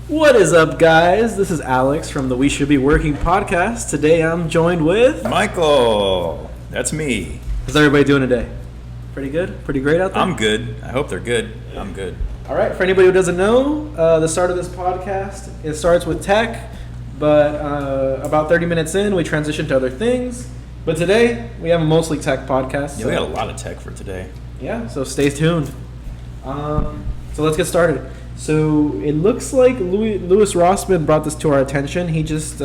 What is up, guys? This is Alex from the We Should Be Working podcast. Today I'm joined with... Michael. That's me. How's everybody doing today? Pretty good? Pretty great out there? I'm good. I hope they're good. I'm good. All right, for anybody who doesn't know, the start of this podcast, it starts with tech, but about 30 minutes in, we transition to other things. But today, we have a mostly tech podcast. Yeah, we got a lot of tech for today. Yeah, so stay tuned. So let's get started. So it looks like Louis Rossmann brought this to our attention. He just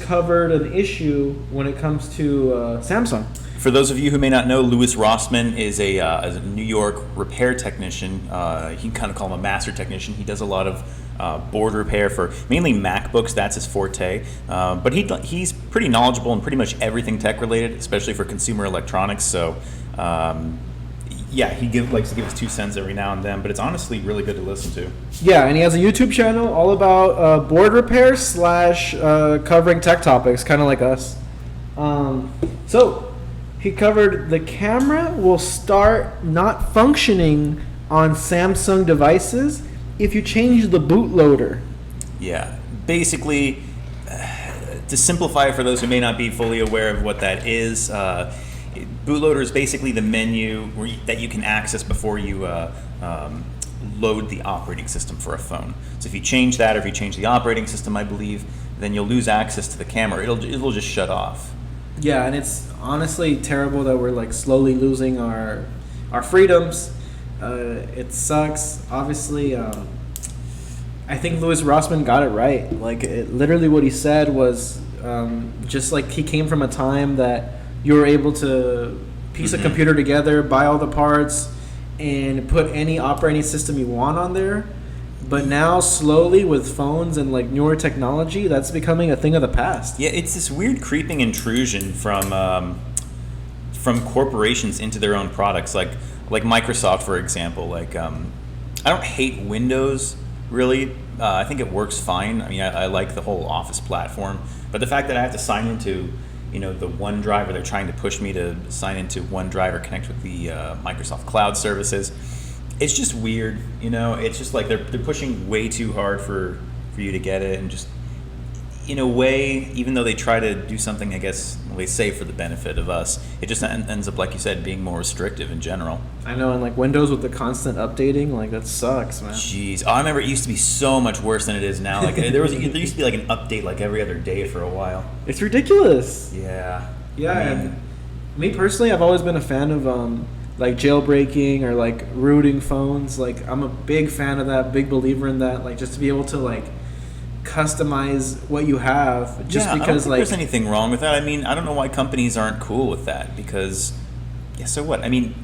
covered an issue when it comes to Samsung. For those of you who may not know, Louis Rossmann is a New York repair technician. You can kind of call him a master technician. He does a lot of board repair for mainly MacBooks. That's his forte. But he's pretty knowledgeable in pretty much everything tech related, especially for consumer electronics. So yeah, he likes to give his 2 cents every now and then, but it's honestly really good to listen to. Yeah, and he has a YouTube channel all about board repair / covering tech topics, kind of like us. So he covered the camera will start not functioning on Samsung devices if you change the bootloader. Yeah, basically, to simplify it for those who may not be fully aware of what that is, bootloader is basically the menu that you can access before you load the operating system for a phone. So if you change that, or if you change the operating system, I believe, then you'll lose access to the camera. It'll just shut off. Yeah, and it's honestly terrible that we're like slowly losing our freedoms. It sucks. Obviously, I think Louis Rossmann got it right. Like literally, what he said was just like he came from a time that you were able to piece a computer together, buy all the parts, and put any operating system you want on there. But now, slowly, with phones and like newer technology, that's becoming a thing of the past. Yeah, it's this weird creeping intrusion from corporations into their own products, like Microsoft, for example. Like, I don't hate Windows really. I think it works fine. I mean, I like the whole Office platform, but the fact that I have to sign into the OneDrive, or they're trying to push me to sign into OneDrive or connect with the Microsoft Cloud services. It's just weird, It's just like they're pushing way too hard for you to get it, and just in a way, even though they try to do something, I guess they say for the benefit of us, it just ends up, like you said, being more restrictive in general. I know, and like Windows with the constant updating, like that sucks, man. Jeez, I remember it used to be so much worse than it is now. Like there used to be like an update like every other day for a while. It's ridiculous. Yeah. Yeah, and me personally, I've always been a fan of like jailbreaking or like rooting phones. Like I'm a big fan of that, big believer in that. Like just to be able to like customize what you have, just because I don't think like there's anything wrong with that. I mean, I don't know why companies aren't cool with that, because so what? I mean,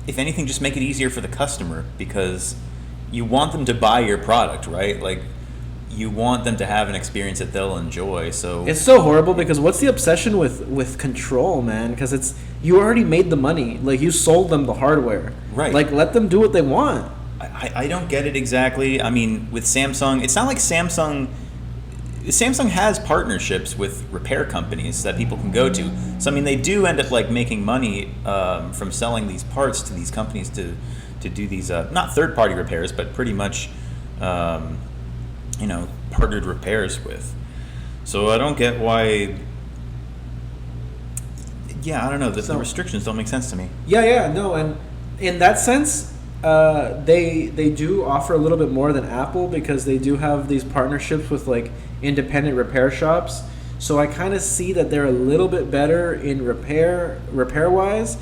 if anything, just make it easier for the customer, because you want them to buy your product, right? Like you want them to have an experience that they'll enjoy. So it's so horrible, because what's the obsession with control, man? Because it's, you already made the money, like you sold them the hardware, right? Like let them do what they want. I don't get it exactly. I mean, with Samsung, it's not like Samsung has partnerships with repair companies that people can go to. So I mean, they do end up like making money from selling these parts to these companies to do these not third-party repairs, but pretty much partnered repairs with. So I don't get why. Yeah, I don't know. The restrictions don't make sense to me. Yeah, no, and in that sense, they do offer a little bit more than Apple, because they do have these partnerships with like independent repair shops. So I kind of see that they're a little bit better in repair wise,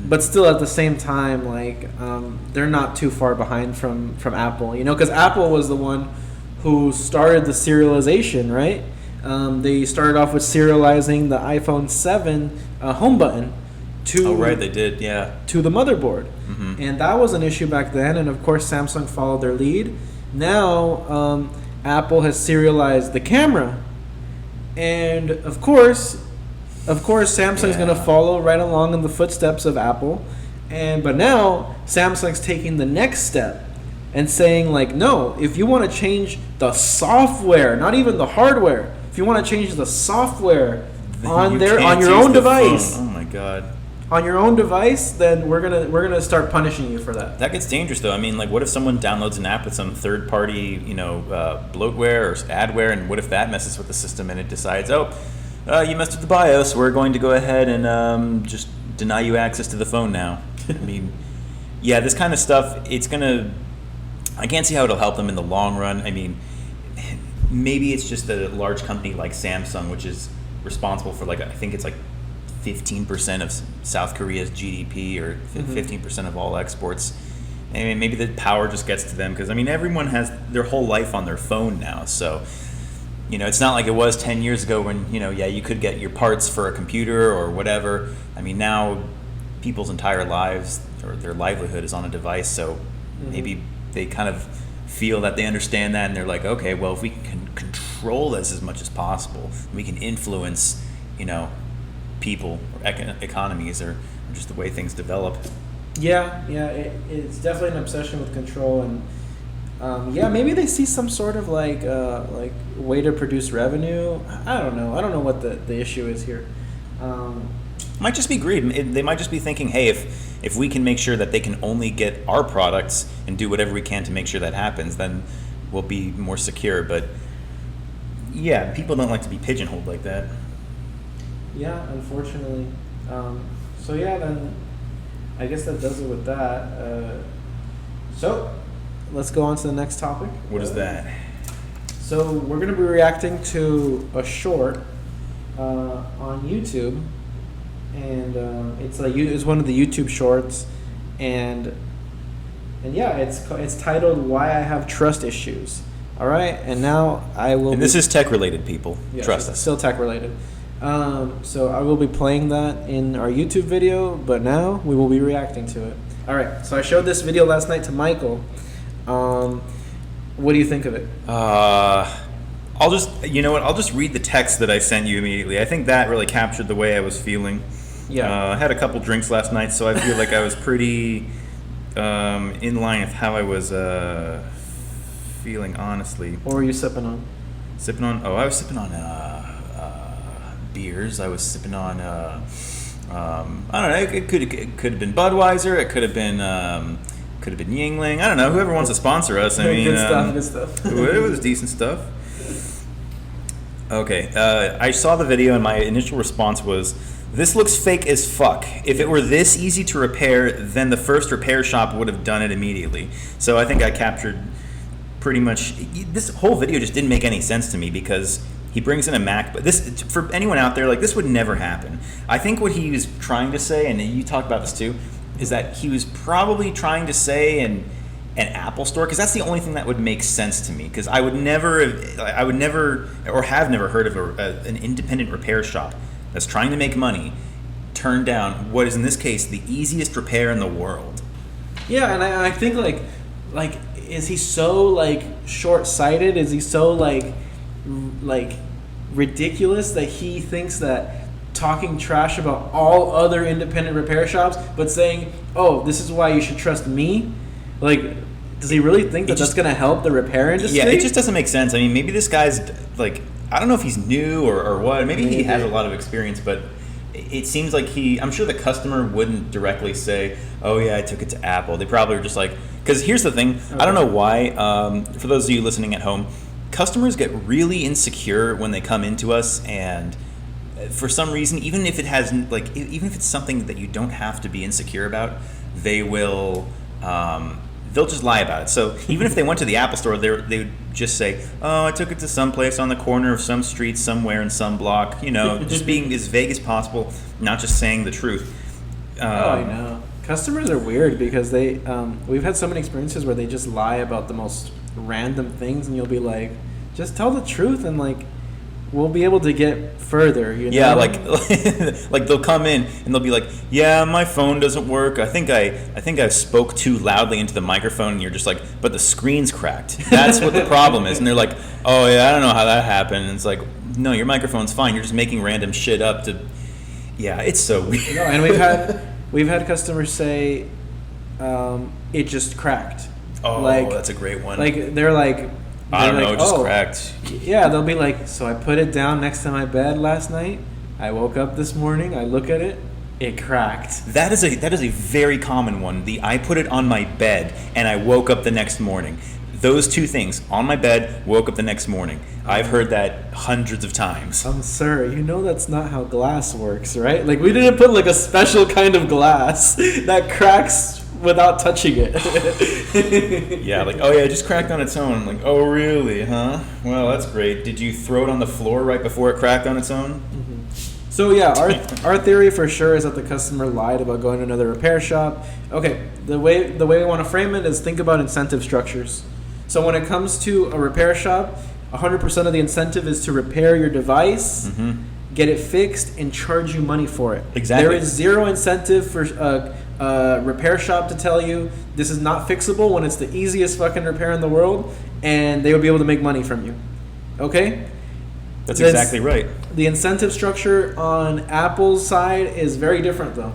but still at the same time, like they're not too far behind from Apple, because Apple was the one who started the serialization, right? They started off with serializing the iPhone 7 home button to they did, yeah, to the motherboard. And that was an issue back then, and of course Samsung followed their lead. Now Apple has serialized the camera, and of course Samsung's going to follow right along in the footsteps of Apple. But now Samsung's taking the next step and saying like, no, if you want to change the software, not even the hardware, if you want to change the software on your own device, phone. Oh my god, on your own device, then we're gonna start punishing you for that. That gets dangerous, though. I mean, like, what if someone downloads an app with some third-party, bloatware or adware, and what if that messes with the system and it decides, you messed with the BIOS, we're going to go ahead and just deny you access to the phone now. I mean, yeah, this kind of stuff, I can't see how it'll help them in the long run. I mean, maybe it's just a large company like Samsung, which is responsible for, I think it's 15% of South Korea's GDP or 15% of all exports. I mean, maybe the power just gets to them because, I mean, everyone has their whole life on their phone now. So, it's not like it was 10 years ago when, you could get your parts for a computer or whatever. I mean, now people's entire lives or their livelihood is on a device. So maybe they kind of feel that they understand that and they're like, okay, well, if we can control this as much as possible, we can influence, people or economies or just the way things develop. Yeah, it's definitely an obsession with control, and maybe they see some sort of way to produce revenue. I don't know what the issue is here. Might just be greed. They might just be thinking, hey, if we can make sure that they can only get our products and do whatever we can to make sure that happens, then we'll be more secure. But yeah, people don't like to be pigeonholed like that. Yeah, unfortunately. Then I guess that does it with that. So let's go on to the next topic. What is that? So we're going to be reacting to a short on YouTube, and it's one of the YouTube shorts, and it's titled "Why I Have Trust Issues." All right, and now I will. And this is tech related, people. Yeah, trust us. Still tech related. So I will be playing that in our YouTube video, but now we will be reacting to it. All right. So I showed this video last night to Michael. What do you think of it? I'll just read the text that I sent you immediately. I think that really captured the way I was feeling. Yeah. I had a couple drinks last night, so I feel like I was pretty in line with how I was feeling, honestly. What were you sipping on? I was sipping on beers. I was sipping on I don't know. It could have been Budweiser. It could have been Yingling. I don't know. Whoever wants to sponsor us. I mean, good stuff. It was decent stuff. Okay, I saw the video and my initial response was, "This looks fake as fuck. If it were this easy to repair, then the first repair shop would have done it immediately." So I think I captured pretty much. This whole video just didn't make any sense to me because he brings in a Mac, but this, for anyone out there, this would never happen. I think what he was trying to say, and you talked about this too, is that he was probably trying to say an Apple store, because that's the only thing that would make sense to me. Because I would never or have never heard of an independent repair shop that's trying to make money turn down what is in this case the easiest repair in the world. Yeah, and I think is he so short-sighted? Is he so ridiculous that he thinks that talking trash about all other independent repair shops, but saying, "Oh, this is why you should trust me"? Does he really think that that's going to help the repair industry? Yeah, it just doesn't make sense. I mean, maybe this guy's I don't know if he's new or what. Maybe he has a lot of experience, but it seems like I'm sure the customer wouldn't directly say, "Oh yeah, I took it to Apple." They probably were just because here's the thing. Okay. I don't know why. For those of you listening at home, customers get really insecure when they come into us, and for some reason, even if it's something that you don't have to be insecure about, they will. They'll just lie about it. So even if they went to the Apple store, they would just say, "Oh, I took it to some place on the corner of some street somewhere in some block." Just being as vague as possible, not just saying the truth. I know. Customers are weird because we've had so many experiences where they just lie about the most random things, and you'll be like, just tell the truth and we'll be able to get further, Yeah, they'll come in and they'll be like, "Yeah, my phone doesn't work. I think I spoke too loudly into the microphone," and you're just like, "But the screen's cracked. That's what the problem is." And they're like, "Oh yeah, I don't know how that happened." And it's like, "No, your microphone's fine. You're just making random shit up to." Yeah, it's so weird. No, and we've had customers say, "It just cracked." Oh, that's a great one. They're I don't know, just cracked. Yeah, they'll be like, "So I put it down next to my bed last night. I woke up this morning. I look at it. It cracked. That is a very common one. I put it on my bed and I woke up the next morning. Those two things, on my bed, woke up the next morning. I've heard that hundreds of times. Sir, you know that's not how glass works, right? Like, we didn't put like a special kind of glass that cracks without touching it. Yeah, like, oh yeah, it just cracked on its own. I'm like, oh really, huh? Well, that's great. Did you throw it on the floor right before it cracked on its own? So yeah, our theory for sure is that the customer lied about going to another repair shop. Okay, the way we want to frame it is think about incentive structures. So when it comes to a repair shop, 100% of the incentive is to repair your device, get it fixed, and charge you money for it. Exactly. There is zero incentive for a repair shop to tell you this is not fixable when it's the easiest fucking repair in the world, and they would be able to make money from you. Okay? That's exactly right. The incentive structure on Apple's side is very different, though.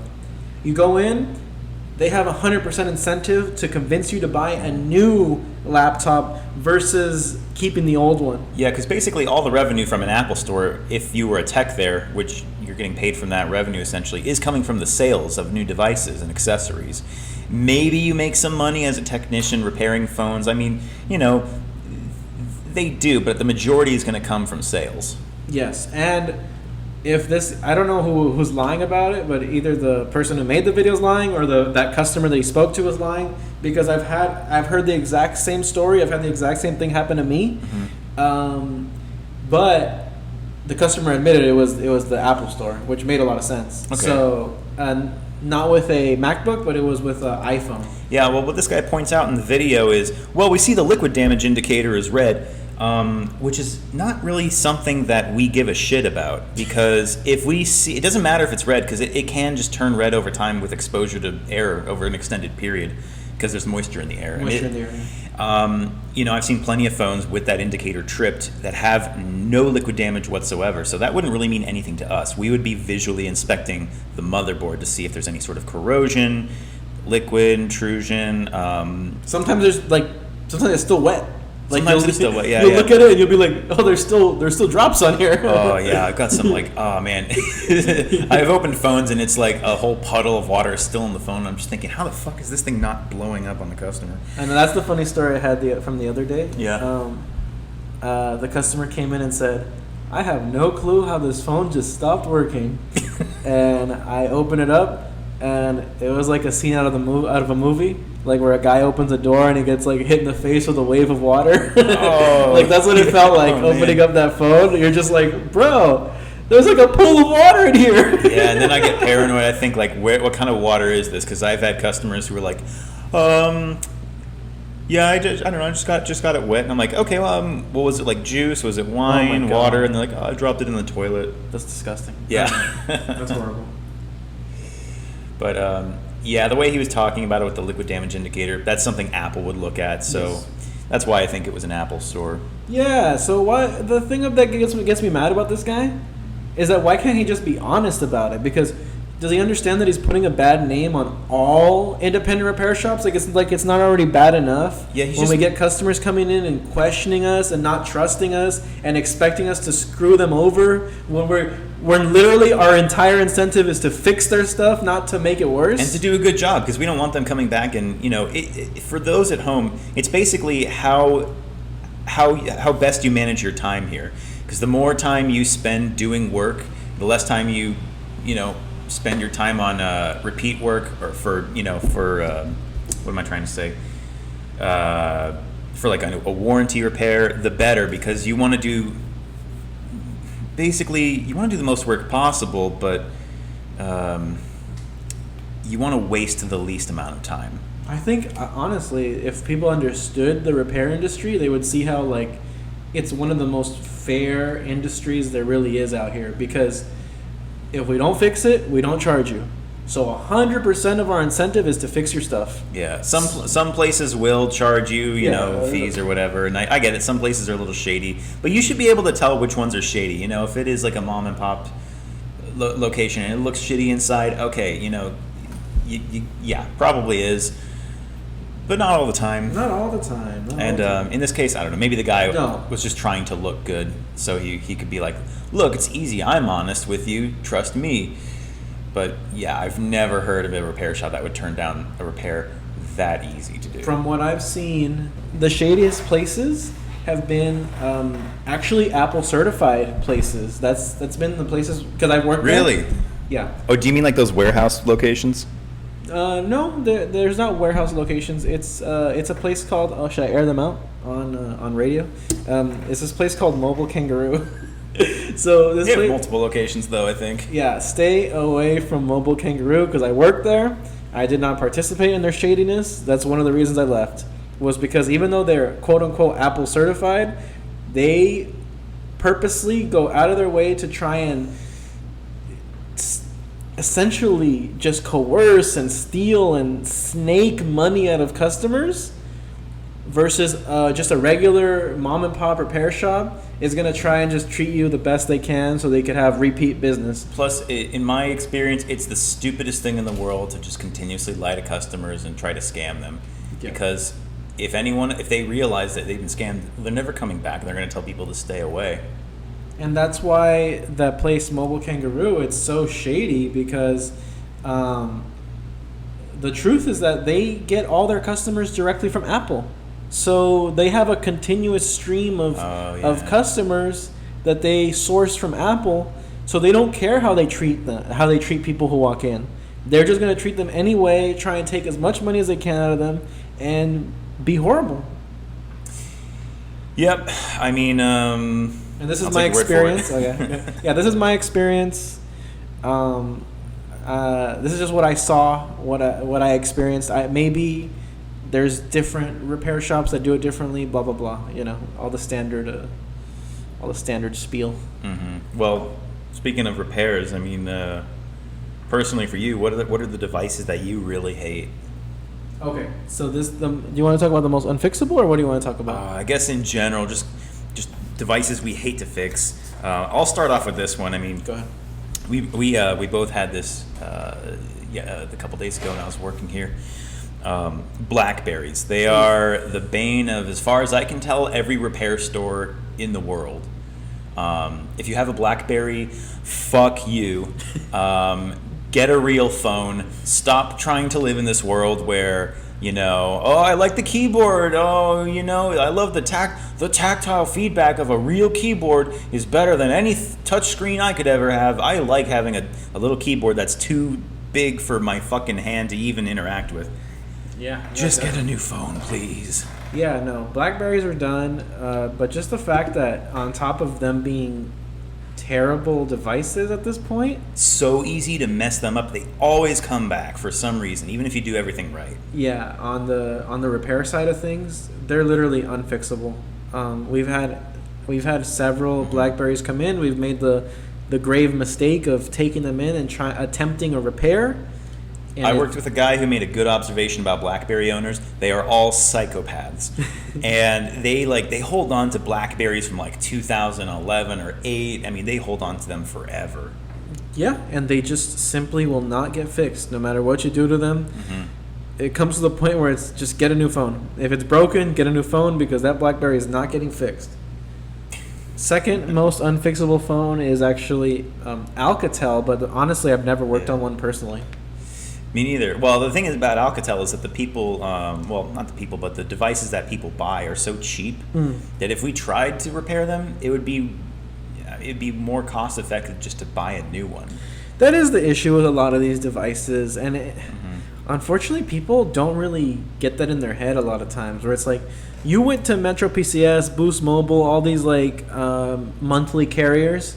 You go in, they have 100% incentive to convince you to buy a new laptop versus keeping the old one. Yeah, because basically all the revenue from an Apple store, if you were a tech there, which you're getting paid from that revenue essentially, is coming from the sales of new devices and accessories. Maybe you make some money as a technician repairing phones. I mean, you know, they do, but the majority is going to come from sales. Yes, and if this, I don't know who's lying about it, but either the person who made the video is lying or that customer that he spoke to is lying, because I've heard the exact same story. I've had the exact same thing happen to me, but the customer admitted it was the Apple store, which made a lot of sense. Okay. So, not with a MacBook, but it was with an iPhone. Yeah, well, what this guy points out in the video is, well, we see the liquid damage indicator is red, which is not really something that we give a shit about, because if we see, it doesn't matter if it's red, because it can just turn red over time with exposure to air over an extended period, because there's moisture in the air. Moisture in the air. You know, I've seen plenty of phones with that indicator tripped that have no liquid damage whatsoever, so that wouldn't really mean anything to us. We would be visually inspecting the motherboard to see if there's any sort of corrosion, liquid intrusion. Sometimes it's still wet. Like Sometimes it's still wet. Yeah, you'll yeah. look at it and you'll be like, oh, there's still drops on here. Oh yeah, I've got some like, oh man, I've opened phones and it's like a whole puddle of water is still in the phone. I'm just thinking, how the fuck is this thing not blowing up on the customer? And that's the funny story I had from the other day. Yeah. The customer came in and said, I have no clue how this phone just stopped working. And I open it up, and it was like a scene out of a movie, like where a guy opens a door and he gets like hit in the face with a wave of water. Oh. Like that's what it felt like opening up that phone. You're just like, bro, there's like a pool of water in here. Yeah, and then I get paranoid. I think like, what kind of water is this? Because I've had customers who were like, yeah, I don't know, I just got it wet, and I'm like, okay, well, what was it, like juice? Was it wine, God. water? And they're like, oh, I dropped it in the toilet. That's disgusting. Yeah. That's horrible. But yeah, the way he was talking about it with the liquid damage indicator, that's something Apple would look at. So Yes. that's why I think it was an Apple store. Yeah, so the thing that gets me mad about this guy is that why can't he just be honest about it? Because does he understand that he's putting a bad name on all independent repair shops? Like it's not already bad enough Yeah, when we get customers coming in and questioning us and not trusting us and expecting us to screw them over when literally our entire incentive is to fix their stuff, not to make it worse. And to do a good job, because we don't want them coming back. And you know, for those at home, it's basically how best you manage your time here. Because the more time you spend doing work, the less time you spend your time on repeat work, or for what am I trying to say? For like a warranty repair, the better, because you want to do the most work possible, but you want to waste the least amount of time. I think honestly, if people understood the repair industry, they would see how like it's one of the most fair industries there really is out here, because if we don't fix it, we don't charge you. So 100% of our incentive is to fix your stuff. Yeah, some places will charge you, fees or whatever, and I get it. Some places are a little shady, but you should be able to tell which ones are shady. You know, if it is like a mom and pop location and it looks shitty inside, okay, yeah, probably is, but not all the time. Not all the time. And in this case, I don't know. Maybe the guy No. was just trying to look good, so he could be like, "Look, it's easy. I'm honest with you. Trust me." But yeah, I've never heard of a repair shop that would turn down a repair that easy to do. From what I've seen, the shadiest places have been actually Apple certified places. That's been the places because I've worked there. Really? Yeah. Oh, do you mean like those warehouse locations? No, there's not warehouse locations. It's a place called. Oh, should I air them out on radio? It's this place called Mobile Kangaroo. So this They have place, multiple locations though, I think. yeah, stay away from Mobile Kangaroo because I worked there. I did not participate in their shadiness. That's one of the reasons I left. Was because even though they're quote unquote Apple certified, they purposely go out of their way to try and essentially just coerce and steal and snake money out of customers versus just a regular mom and pop repair shop is going to try and just treat you the best they can so they could have repeat business. Plus, in my experience, it's the stupidest thing in the world to just continuously lie to customers and try to scam them. Yeah. Because if they realize that they've been scammed, they're never coming back. They're going to tell people to stay away. And that's why that place, Mobile Kangaroo, it's so shady because the truth is that they get all their customers directly from Apple. So they have a continuous stream of customers that they source from Apple. So they don't care how they treat people who walk in. They're just going to treat them anyway, try and take as much money as they can out of them, and be horrible. Yep. I mean, and this is I'll my take your word for it. experience. Okay. Yeah, this is my experience. This is just what I saw, what I experienced. Maybe there's different repair shops that do it differently. Blah blah blah. You know, all the standard spiel. Mm-hmm. Well, speaking of repairs, I mean, personally for you, what are the devices that you really hate? Okay, so do you want to talk about the most unfixable, or what do you want to talk about? I guess in general, just devices we hate to fix. I'll start off with this one. I mean, Go ahead. We both had this a couple days ago when I was working here. Blackberries. They are the bane of, as far as I can tell, every repair store in the world. If you have a BlackBerry, fuck you. Get a real phone. Stop trying to live in this world where, I like the keyboard. Oh, I love the tactile feedback of a real keyboard is better than any touch screen I could ever have. I like having a little keyboard that's too big for my fucking hand to even interact with. Yeah. Just get a new phone, please. Yeah, no, Blackberries are done, but just the fact that on top of them being terrible devices at this point, So easy to mess them up. They always come back for some reason, even if you do everything right. yeah, on the repair side of things, they're literally unfixable. We've had several Blackberries come in. We've made the grave mistake of taking them in and attempting a repair. And I worked with a guy who made a good observation about BlackBerry owners. They are all psychopaths, and they hold on to Blackberries from like 2011 or 8. I mean, they hold on to them forever. Yeah, and they just simply will not get fixed, no matter what you do to them. Mm-hmm. It comes to the point where it's just get a new phone. If it's broken, get a new phone because that BlackBerry is not getting fixed. Second most unfixable phone is actually Alcatel, but honestly, I've never worked on one personally. Me neither. Well, the thing is about Alcatel is that the people, not the people, but the devices that people buy are so cheap that if we tried to repair them, it'd be more cost effective just to buy a new one. That is the issue with a lot of these devices, and unfortunately, people don't really get that in their head a lot of times. Where it's like, you went to Metro PCS, Boost Mobile, all these monthly carriers,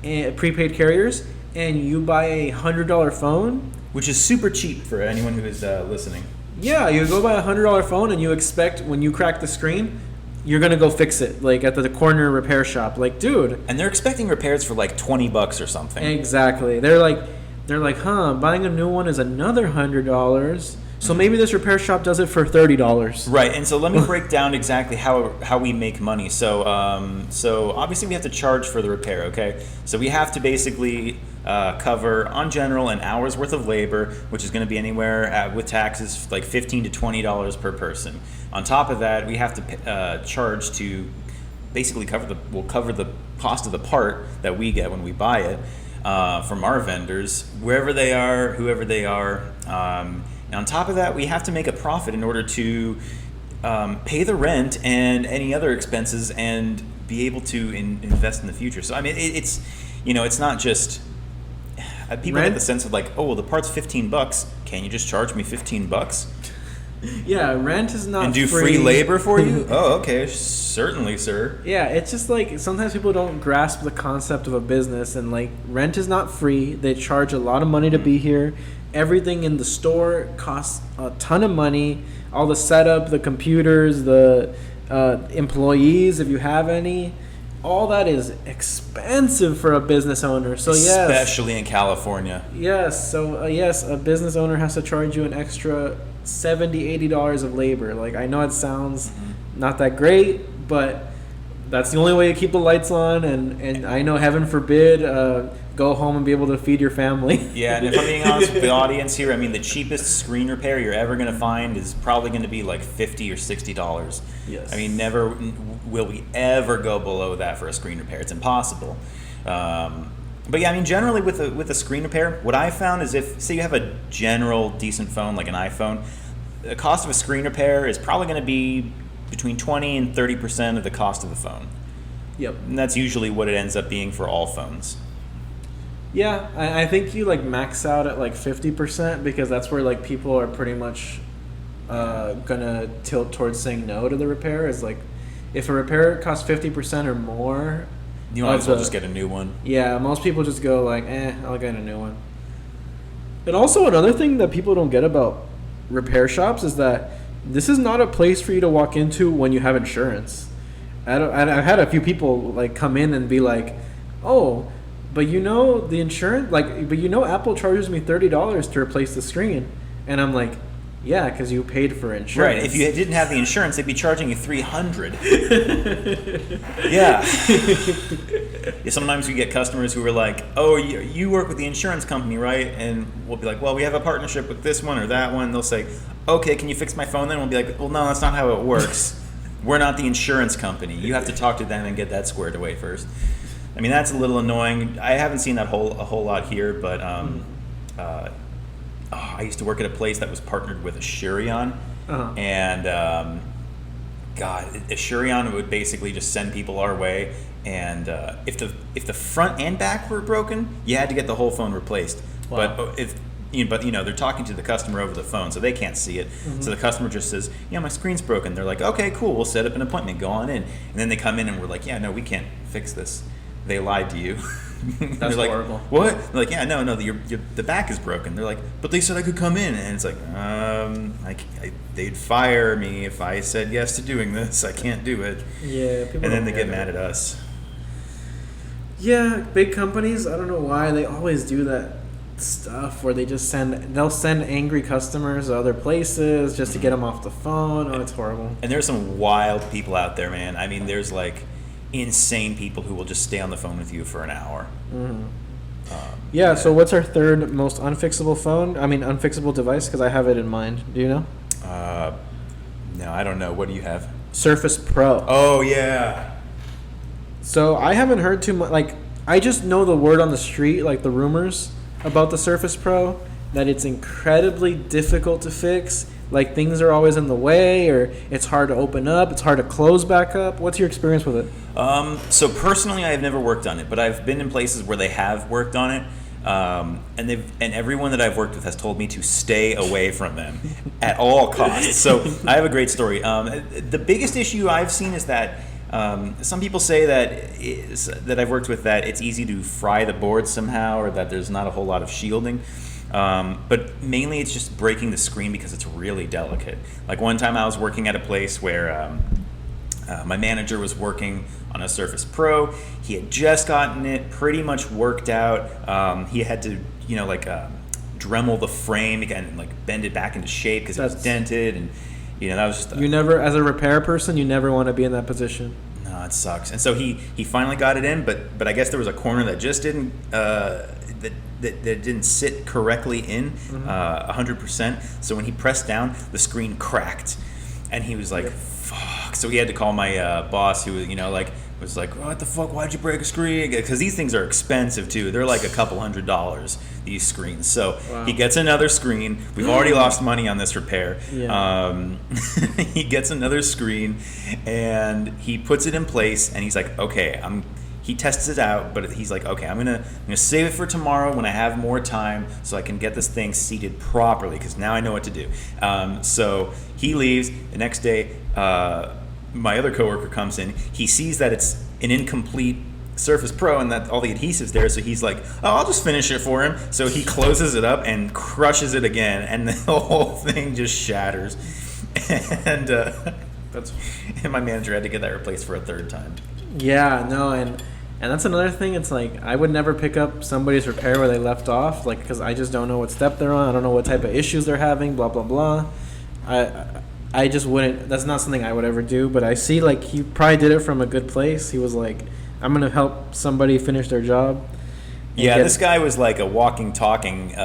prepaid carriers, and you buy a $100 phone. Which is super cheap for anyone who is listening. Yeah, you go buy a $100 phone and you expect when you crack the screen, you're gonna go fix it, like at the corner repair shop. Like, dude. And they're expecting repairs for like $20 or something. Exactly. They're like, buying a new one is another $100. So maybe this repair shop does it for $30. Right, and so let me break down exactly how we make money. So obviously we have to charge for the repair, okay? So we have to basically cover, on general, an hour's worth of labor, which is going to be anywhere with taxes like $15 to $20 per person. On top of that, we have to charge to basically cover the cost of the part that we get when we buy it. from our vendors, wherever they are, whoever they are. And on top of that, we have to make a profit in order to pay the rent and any other expenses and be able to invest in the future. So I mean, it's it's not just people Rent? get the sense of like, oh well, the part's $15. Can you just charge me $15 Yeah, rent is not and do free labor for you? Oh, okay, certainly, sir. Yeah, it's just like sometimes people don't grasp the concept of a business, and like rent is not free. They charge a lot of money to be here. Everything in the store costs a ton of money. All the setup, the computers, the employees, if you have any, all that is expensive for a business owner. So yes, Especially in California. yes. So yes, a business owner has to charge you an extra $70-$80 of labor. Like I know it sounds not that great, but that's the only way to keep the lights on. And I know, heaven forbid, go home and be able to feed your family. Yeah, and if I'm being honest with the audience here, I mean the cheapest screen repair you're ever going to find is probably going to be like $50 or $60. Yes. I mean, never will we ever go below that for a screen repair. It's impossible. But yeah, I mean, generally with a screen repair, what I found is if, say you have a general decent phone like an iPhone, the cost of a screen repair is probably going to be between 20 and 30% of the cost of the phone. Yep. And that's usually what it ends up being for all phones. Yeah, I think you like max out at like 50% because that's where like people are pretty much gonna tilt towards saying no to the repair. Is like if a repair costs 50% or more, You might as well just get a new one. yeah, most people just go like, I'll get a new one. And also another thing that people don't get about repair shops is that this is not a place for you to walk into when you have insurance. I've had a few people like come in and be like, oh, but the insurance, like, but Apple charges me $30 to replace the screen. And I'm like, yeah, because you paid for insurance. Right. If you didn't have the insurance, they'd be charging you $300. Yeah. Sometimes we get customers who are like, "Oh, you work with the insurance company, right?" And we'll be like, "Well, we have a partnership with this one or that one." They'll say, "Okay, can you fix my phone?" Then we'll be like, "Well, no, that's not how it works. We're not the insurance company. You have to talk to them and get that squared away first." I mean, that's a little annoying. I haven't seen that a whole lot here, but I used to work at a place that was partnered with Asurion, and God, Asurion would basically just send people our way, and if the front and back were broken, you had to get the whole phone replaced. Wow. But they're talking to the customer over the phone, so they can't see it. So the customer just says, "Yeah, my screen's broken." They're like, "Okay, cool. We'll set up an appointment. Go on in." And then they come in and we're like, "Yeah, no, we can't fix this. They lied to you." That's like, horrible. What? They're like, "Yeah, no, the back is broken." They're like, "But they said I could come in," and it's like, they'd fire me if I said yes to doing this. I can't do it. Yeah. People And then don't they get it. mad at us. Yeah, big companies, I don't know why they always do that stuff where they'll send angry customers to other places just to get them off the phone. Oh, it's horrible. And there's some wild people out there, man. I mean, there's like insane people who will just stay on the phone with you for an hour. Yeah, so what's our third most unfixable device? Because I have it in mind. Do you know? No, I don't know. What do you have? Surface Pro. Oh, yeah. So I haven't heard too much. Like, I just know the word on the street, like the rumors about the Surface Pro, that it's incredibly difficult to fix. Like, things are always in the way, or it's hard to open up, it's hard to close back up. What's your experience with it? So personally, I have never worked on it, but I've been in places where they have worked on it. And everyone that I've worked with has told me to stay away from them at all costs. So I have a great story. The biggest issue I've seen is that some people say that I've worked with that it's easy to fry the board somehow, or that there's not a whole lot of shielding. But mainly it's just breaking the screen because it's really delicate. Like one time I was working at a place where my manager was working on a Surface Pro. He had just gotten it pretty much worked out. He had to, Dremel the frame again and like bend it back into shape because it was dented, and that was just you never, as a repair person, you never want to be in that position. No, it sucks. And so he finally got it in, but I guess there was a corner that just didn't that didn't sit correctly in 100%. So when he pressed down, the screen cracked, and he was like, "Fuck." fuck. So he had to call my boss, who was like, what the fuck? Why'd you break a screen? Because these things are expensive too. They're like a couple $100, these screens. So Wow. he gets another screen. We've already lost money on this repair. Yeah. He gets another screen, and he puts it in place, and he's like, okay, he tests it out, but he's like, okay, I'm gonna save it for tomorrow when I have more time, so I can get this thing seated properly, because now I know what to do. So he leaves. The next day, my other coworker comes in. He sees that it's an incomplete Surface Pro and that all the adhesive's there, so he's like, oh, I'll just finish it for him. So he closes it up and crushes it again, and the whole thing just shatters. And and my manager had to get that replaced for a third time. Yeah, no, and that's another thing. It's like I would never pick up somebody's repair where they left off, like, because I just don't know what step they're on. I don't know what type of issues they're having. Blah blah blah. I just wouldn't. That's not something I would ever do. But I see, like, he probably did it from a good place. He was like, I'm gonna help somebody finish their job. Yeah, this guy was like a walking, talking.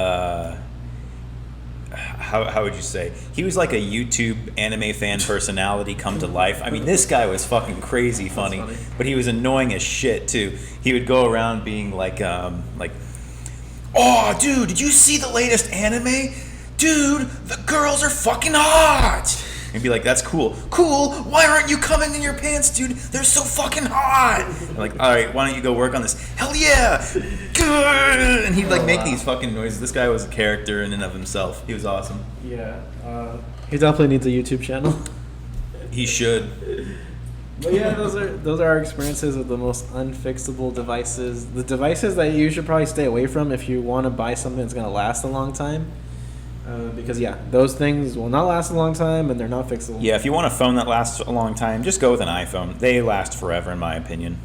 How would you say? He was like a YouTube anime fan personality come to life. I mean, this guy was fucking crazy funny, but he was annoying as shit too. He would go around being like, oh, dude, did you see the latest anime? Dude, the girls are fucking hot. And be like, that's cool. Cool? Why aren't you coming in your pants, dude? They're so fucking hot. I'm like, all right, why don't you go work on this? Hell yeah. Good. And he'd like make these fucking noises. This guy was a character in and of himself. He was awesome. Yeah, he definitely needs a YouTube channel. He should. But yeah, those are our experiences with the most unfixable devices. The devices that you should probably stay away from if you want to buy something that's going to last a long time. Because, yeah, those things will not last a long time, and they're not fixable. Yeah, if you want a phone that lasts a long time, just go with an iPhone. They last forever, in my opinion.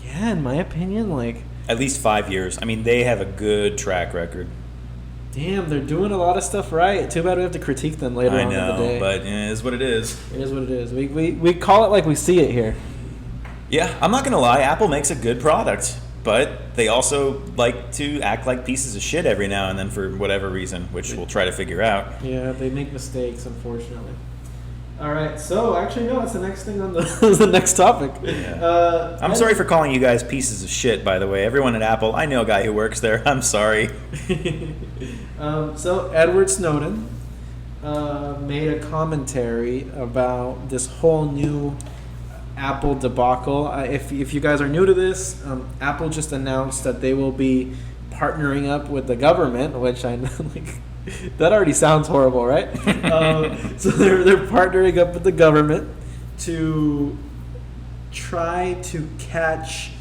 Yeah, in my opinion, like... At least 5 years. I mean, they have a good track record. Damn, they're doing a lot of stuff right. Too bad we have to critique them later on in the day. But it is what it is. It is what it is. We call it like we see it here. Yeah, I'm not going to lie. Apple makes a good product. But they also like to act like pieces of shit every now and then for whatever reason, which we'll try to figure out. Yeah, they make mistakes, unfortunately. All right, so actually, no, that's the next thing on the next topic. Yeah. I'm sorry for calling you guys pieces of shit, by the way. Everyone at Apple, I know a guy who works there. I'm sorry. So Edward Snowden made a commentary about this whole new Apple debacle. If you guys are new to this, Apple just announced that they will be partnering up with the government, which I know, like, that already sounds horrible, right? So they're partnering up with the government to try to catch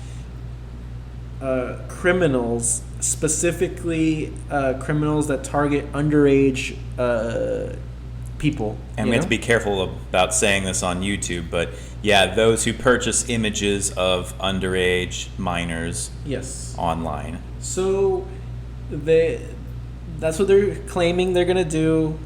criminals, specifically criminals that target underage people. And we have to be careful about saying this on YouTube, but yeah, those who purchase images of underage minors online. So that's what they're claiming they're going to do.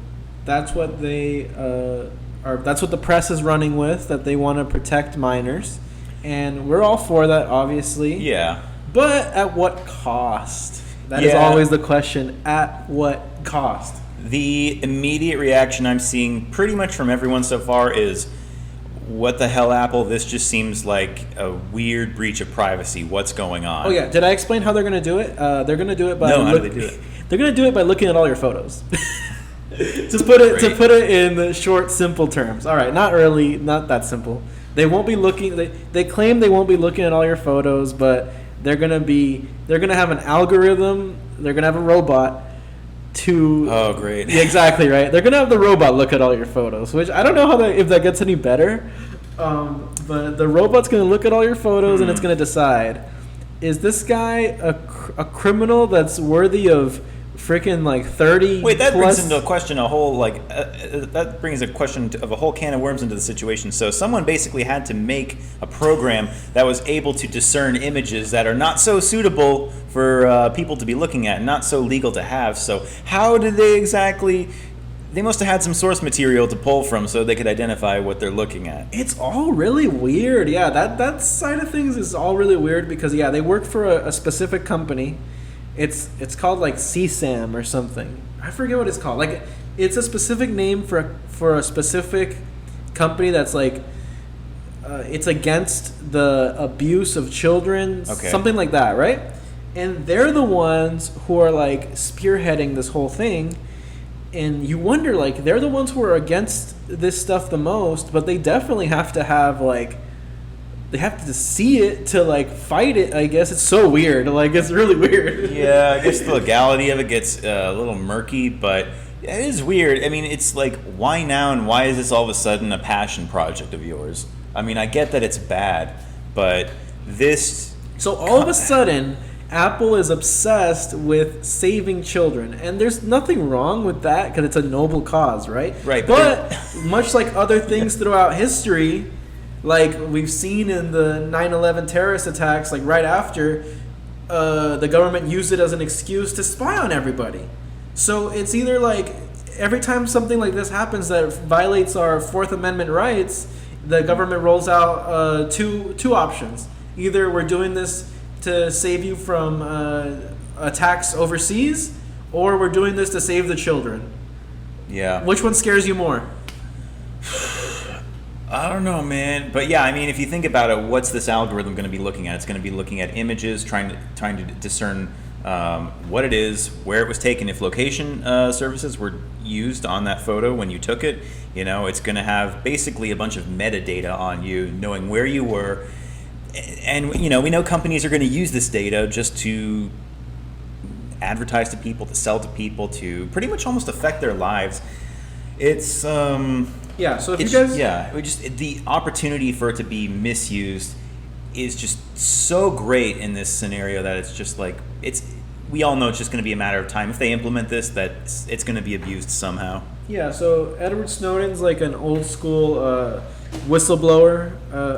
That's what that's what the press is running with, that they want to protect minors. And we're all for that, obviously. Yeah. But at what cost? That is always the question. At what cost? The immediate reaction I'm seeing pretty much from everyone so far is, what the hell, Apple? This just seems like a weird breach of privacy. What's going on? Oh, yeah. Did I explain how they're going to do it? They're going to do it by... No, how do they do it? They're going to do it by looking at all your photos. To put it in the short, simple terms. All right, not that simple. They won't be looking... They claim they won't be looking at all your photos, but they're going to have an algorithm. They're going to have a robot to... Oh, great. Yeah, exactly, right. They're going to have the robot look at all your photos, which I don't know if that gets any better. But the robot's going to look at all your photos and it's going to decide, is this guy a criminal that's worthy of freaking like 30 Wait, that plus? brings into question a whole that brings a question of a whole can of worms into the situation. So someone basically had to make a program that was able to discern images that are not so suitable for people to be looking at, not so legal to have. So how did they exactly... They must have had some source material to pull from so they could identify what they're looking at. It's all really weird. Yeah, that side of things is all really weird because, yeah, they work for a specific company. It's called like CSAM or something. I forget what it's called. Like, it's a specific name for a specific company that's like it's against the abuse of children, Okay. something like that, right? And they're the ones who are like spearheading this whole thing. And you wonder, like, they're the ones who are against this stuff the most, but they definitely have to have, like, they have to see it to, like, fight it, I guess. It's so weird. Like, it's really weird. Yeah, I guess the legality of it gets a little murky, but it is weird. I mean, it's like, why now and why is this all of a sudden a passion project of yours? I mean, I get that it's bad, but this... So all of a sudden, Apple is obsessed with saving children, and there's nothing wrong with that because it's a noble cause, right? Right, But much like other things throughout history, like we've seen in the 9/11 terrorist attacks, like right after, the government used it as an excuse to spy on everybody. So it's either like every time something like this happens that violates our Fourth Amendment rights, the government rolls out two options. Either we're doing this to save you from attacks overseas, or we're doing this to save the children. Yeah. Which one scares you more? I don't know, man. But yeah, I mean, if you think about it, what's this algorithm going to be looking at? It's going to be looking at images, trying to discern what it is, where it was taken. If location services were used on that photo when you took it, you know, it's going to have basically a bunch of metadata on you, knowing where you were. And, you know, we know companies are going to use this data just to advertise to people, to sell to people, to pretty much almost affect their lives. It's Yeah, so if it's, you guys... yeah, the opportunity for it to be misused is just so great in this scenario that it's just like, we all know it's just going to be a matter of time. If they implement this, that it's going to be abused somehow. Yeah, so Edward Snowden's like an old school whistleblower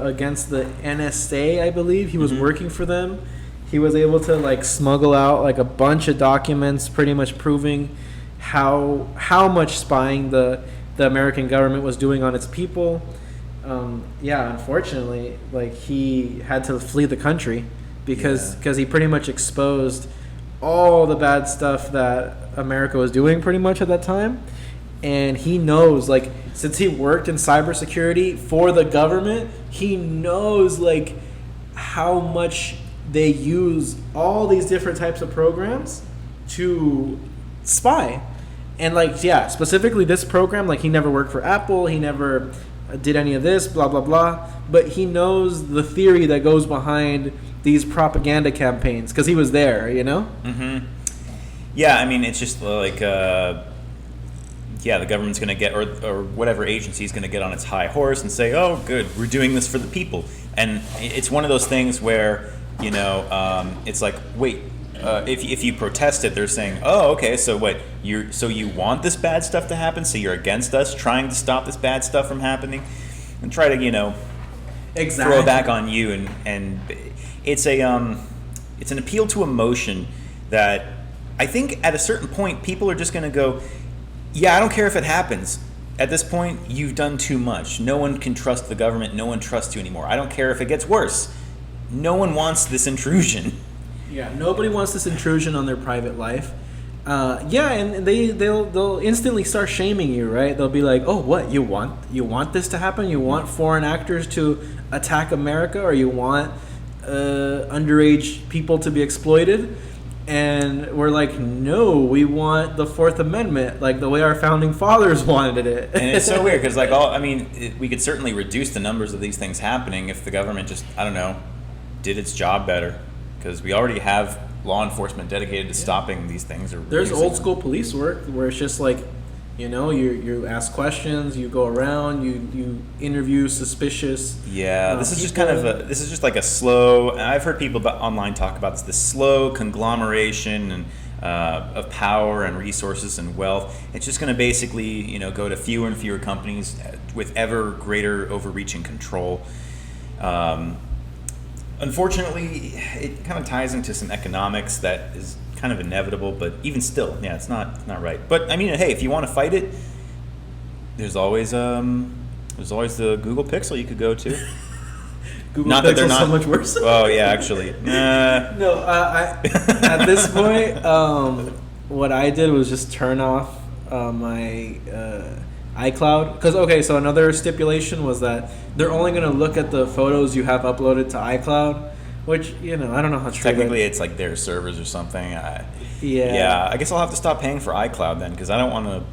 against the NSA, I believe. He was working for them. He was able to like smuggle out like a bunch of documents pretty much proving how much spying the American government was doing on its people. Yeah, unfortunately, like he had to flee the country because he pretty much exposed all the bad stuff that America was doing pretty much at that time. And he knows, like, since he worked in cybersecurity for the government, he knows like how much they use all these different types of programs to spy. And like, yeah, specifically this program, like he never worked for Apple, he never did any of this, blah, blah, blah. But he knows the theory that goes behind these propaganda campaigns because he was there, you know? Mm-hmm. Yeah, I mean, it's just like, the government's going to get, or whatever agency's going to get on its high horse and say, oh, good, we're doing this for the people. And it's one of those things where, you know, it's like, wait, if you protest it, they're saying, oh, okay, so what, you want this bad stuff to happen, so you're against us trying to stop this bad stuff from happening, and try to, you know, throw it back on you, and it's an appeal to emotion that I think at a certain point people are just going to go, yeah, I don't care if it happens. At this point, you've done too much. No one can trust the government. No one trusts you anymore. I don't care if it gets worse. No one wants this intrusion. Yeah, nobody wants this intrusion on their private life. Yeah, and they'll instantly start shaming you, right? They'll be like, "Oh, what you want this to happen? You want foreign actors to attack America, or you want underage people to be exploited?" And we're like, "No, we want the Fourth Amendment, like the way our founding fathers wanted it." And it's so weird because, like, we could certainly reduce the numbers of these things happening if the government just, I don't know, did its job better. Because we already have law enforcement dedicated to stopping these things. There's old school police work where it's just like, you know, you ask questions, you go around, you interview suspicious. Yeah, this is just kind of this is just like a slow. I've heard people online talk about this slow conglomeration and of power and resources and wealth. It's just going to basically, you know, go to fewer and fewer companies with ever greater overreaching control. Unfortunately, it kind of ties into some economics that is kind of inevitable, but even still, yeah, it's not right. But I mean, hey, if you want to fight it, there's always the Google Pixel you could go to. Google not that they're not so much worse. Oh yeah, actually. No, at this point, what I did was just turn off my iCloud. Because okay, so another stipulation was that they're only going to look at the photos you have uploaded to iCloud, which I don't know how true. Technically, it's like their servers or something. Yeah. Yeah, I guess I'll have to stop paying for iCloud then, because I don't want to.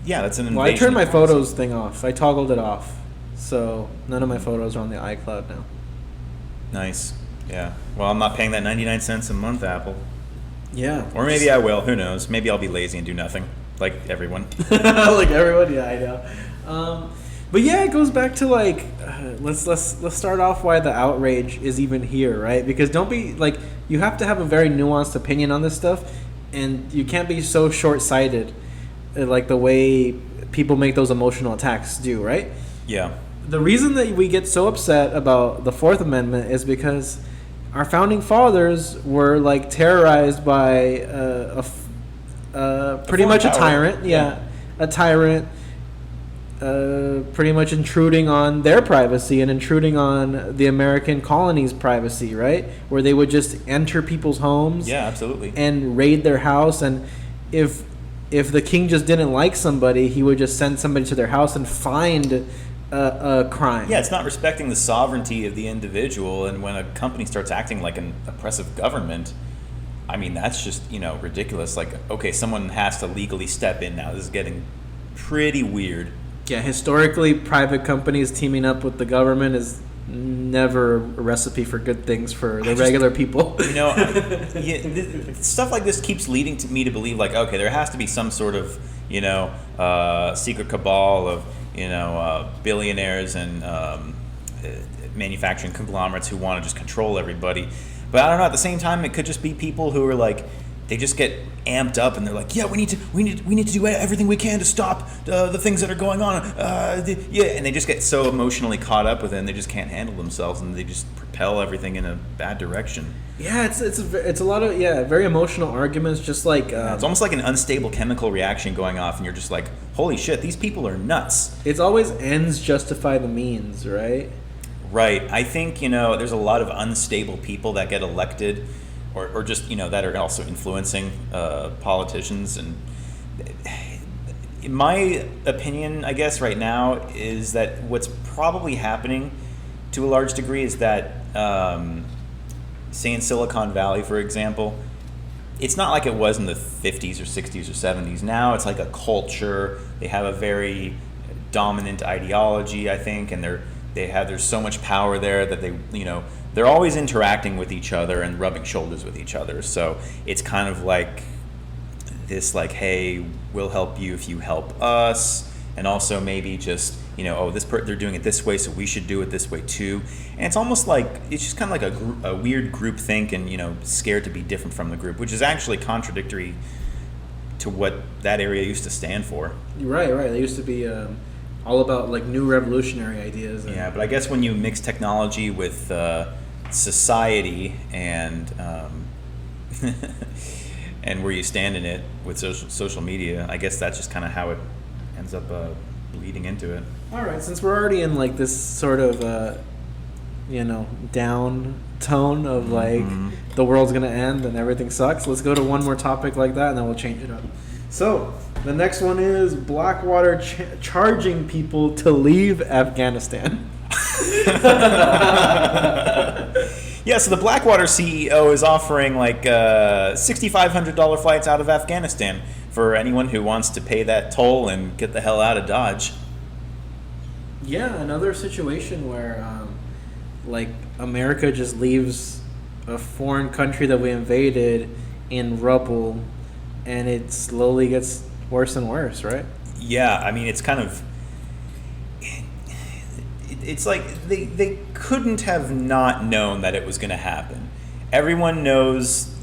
Yeah, that's an invasion. Well, I turned my of privacy. photos thing off. I toggled it off, so none of my photos are on the iCloud now. Nice. Yeah. Well, I'm not paying that 99 cents a month, Apple. Yeah. Or maybe I will. Who knows? Maybe I'll be lazy and do nothing, like everyone. Like everyone, yeah, I know. But yeah, it goes back to like, let's start off why the outrage is even here, right? Because don't be like, you have to have a very nuanced opinion on this stuff, and you can't be so short-sighted, like the way people make those emotional attacks do, right? Yeah. The reason that we get so upset about the Fourth Amendment is because our founding fathers were like terrorized by pretty much a power. tyrant. Yeah, a tyrant. Pretty much intruding on their privacy and intruding on the American colonies' privacy, right? Where they would just enter people's homes, Yeah, absolutely. and raid their house. And if the king just didn't like somebody, he would just send somebody to their house and find a crime. Yeah, it's not respecting the sovereignty of the individual, and when a company starts acting like an oppressive government, I mean, that's just, ridiculous. Like, okay, someone has to legally step in now. This is getting pretty weird. Yeah, historically, private companies teaming up with the government is never a recipe for good things for the regular people. Stuff like this keeps leading to me to believe, like, okay, there has to be some sort of, secret cabal of, billionaires and manufacturing conglomerates who want to just control everybody. But I don't know. At the same time, it could just be people who are like, they just get amped up and they're like, yeah, we need to do everything we can to stop the things that are going on. And they just get so emotionally caught up with it, and they just can't handle themselves, and they just propel everything in a bad direction. Yeah, it's a lot of very emotional arguments, just like It's almost like an unstable chemical reaction going off, and you're just like, holy shit, these people are nuts. it's always ends justify the means, right? Right. I think, there's a lot of unstable people that get elected, or just, that are also influencing politicians. And in my opinion, I guess right now, is that what's probably happening to a large degree is that, say in Silicon Valley, for example, it's not like it was in the 50s or 60s or 70s. Now it's like a culture. They have a very dominant ideology, I think, and there's so much power there that they're always interacting with each other and rubbing shoulders with each other. So it's kind of like this, like, hey, we'll help you if you help us, and also maybe just, they're doing it this way, so we should do it this way too. And it's almost like, it's just kind of like a weird group think, and, scared to be different from the group, which is actually contradictory to what that area used to stand for. Right. They used to be all about like new revolutionary ideas. Yeah, but I guess when you mix technology with society and and where you stand in it with social media, I guess that's just kind of how it ends up bleeding into it. All right, since we're already in like this sort of down tone of like the world's gonna end and everything sucks, let's go to one more topic like that, and then we'll change it up. So the next one is Blackwater charging people to leave Afghanistan. Yeah, so the Blackwater CEO is offering like $6,500 flights out of Afghanistan for anyone who wants to pay that toll and get the hell out of Dodge. Yeah, another situation where like America just leaves a foreign country that we invaded in rubble, and it slowly gets worse and worse, right? Yeah, I mean, it's kind of... It's like they couldn't have not known that it was going to happen. Everyone knows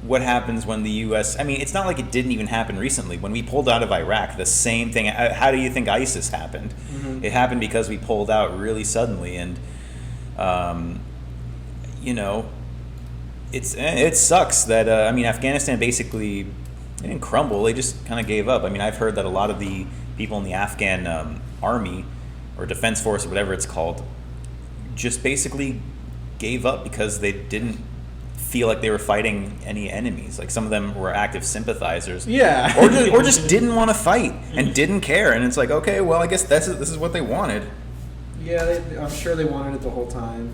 what happens when the U.S. I mean, it's not like it didn't even happen recently. When we pulled out of Iraq, the same thing. How do you think ISIS happened? Mm-hmm. It happened because we pulled out really suddenly, and it sucks that Afghanistan basically, they didn't crumble. They just kind of gave up. I mean, I've heard that a lot of the people in the Afghan army or defense force or whatever it's called just basically gave up because they didn't feel like they were fighting any enemies. Like some of them were active sympathizers. Yeah. or just didn't want to fight and didn't care. And it's like, okay, well, I guess this is what they wanted. Yeah, I'm sure they wanted it the whole time.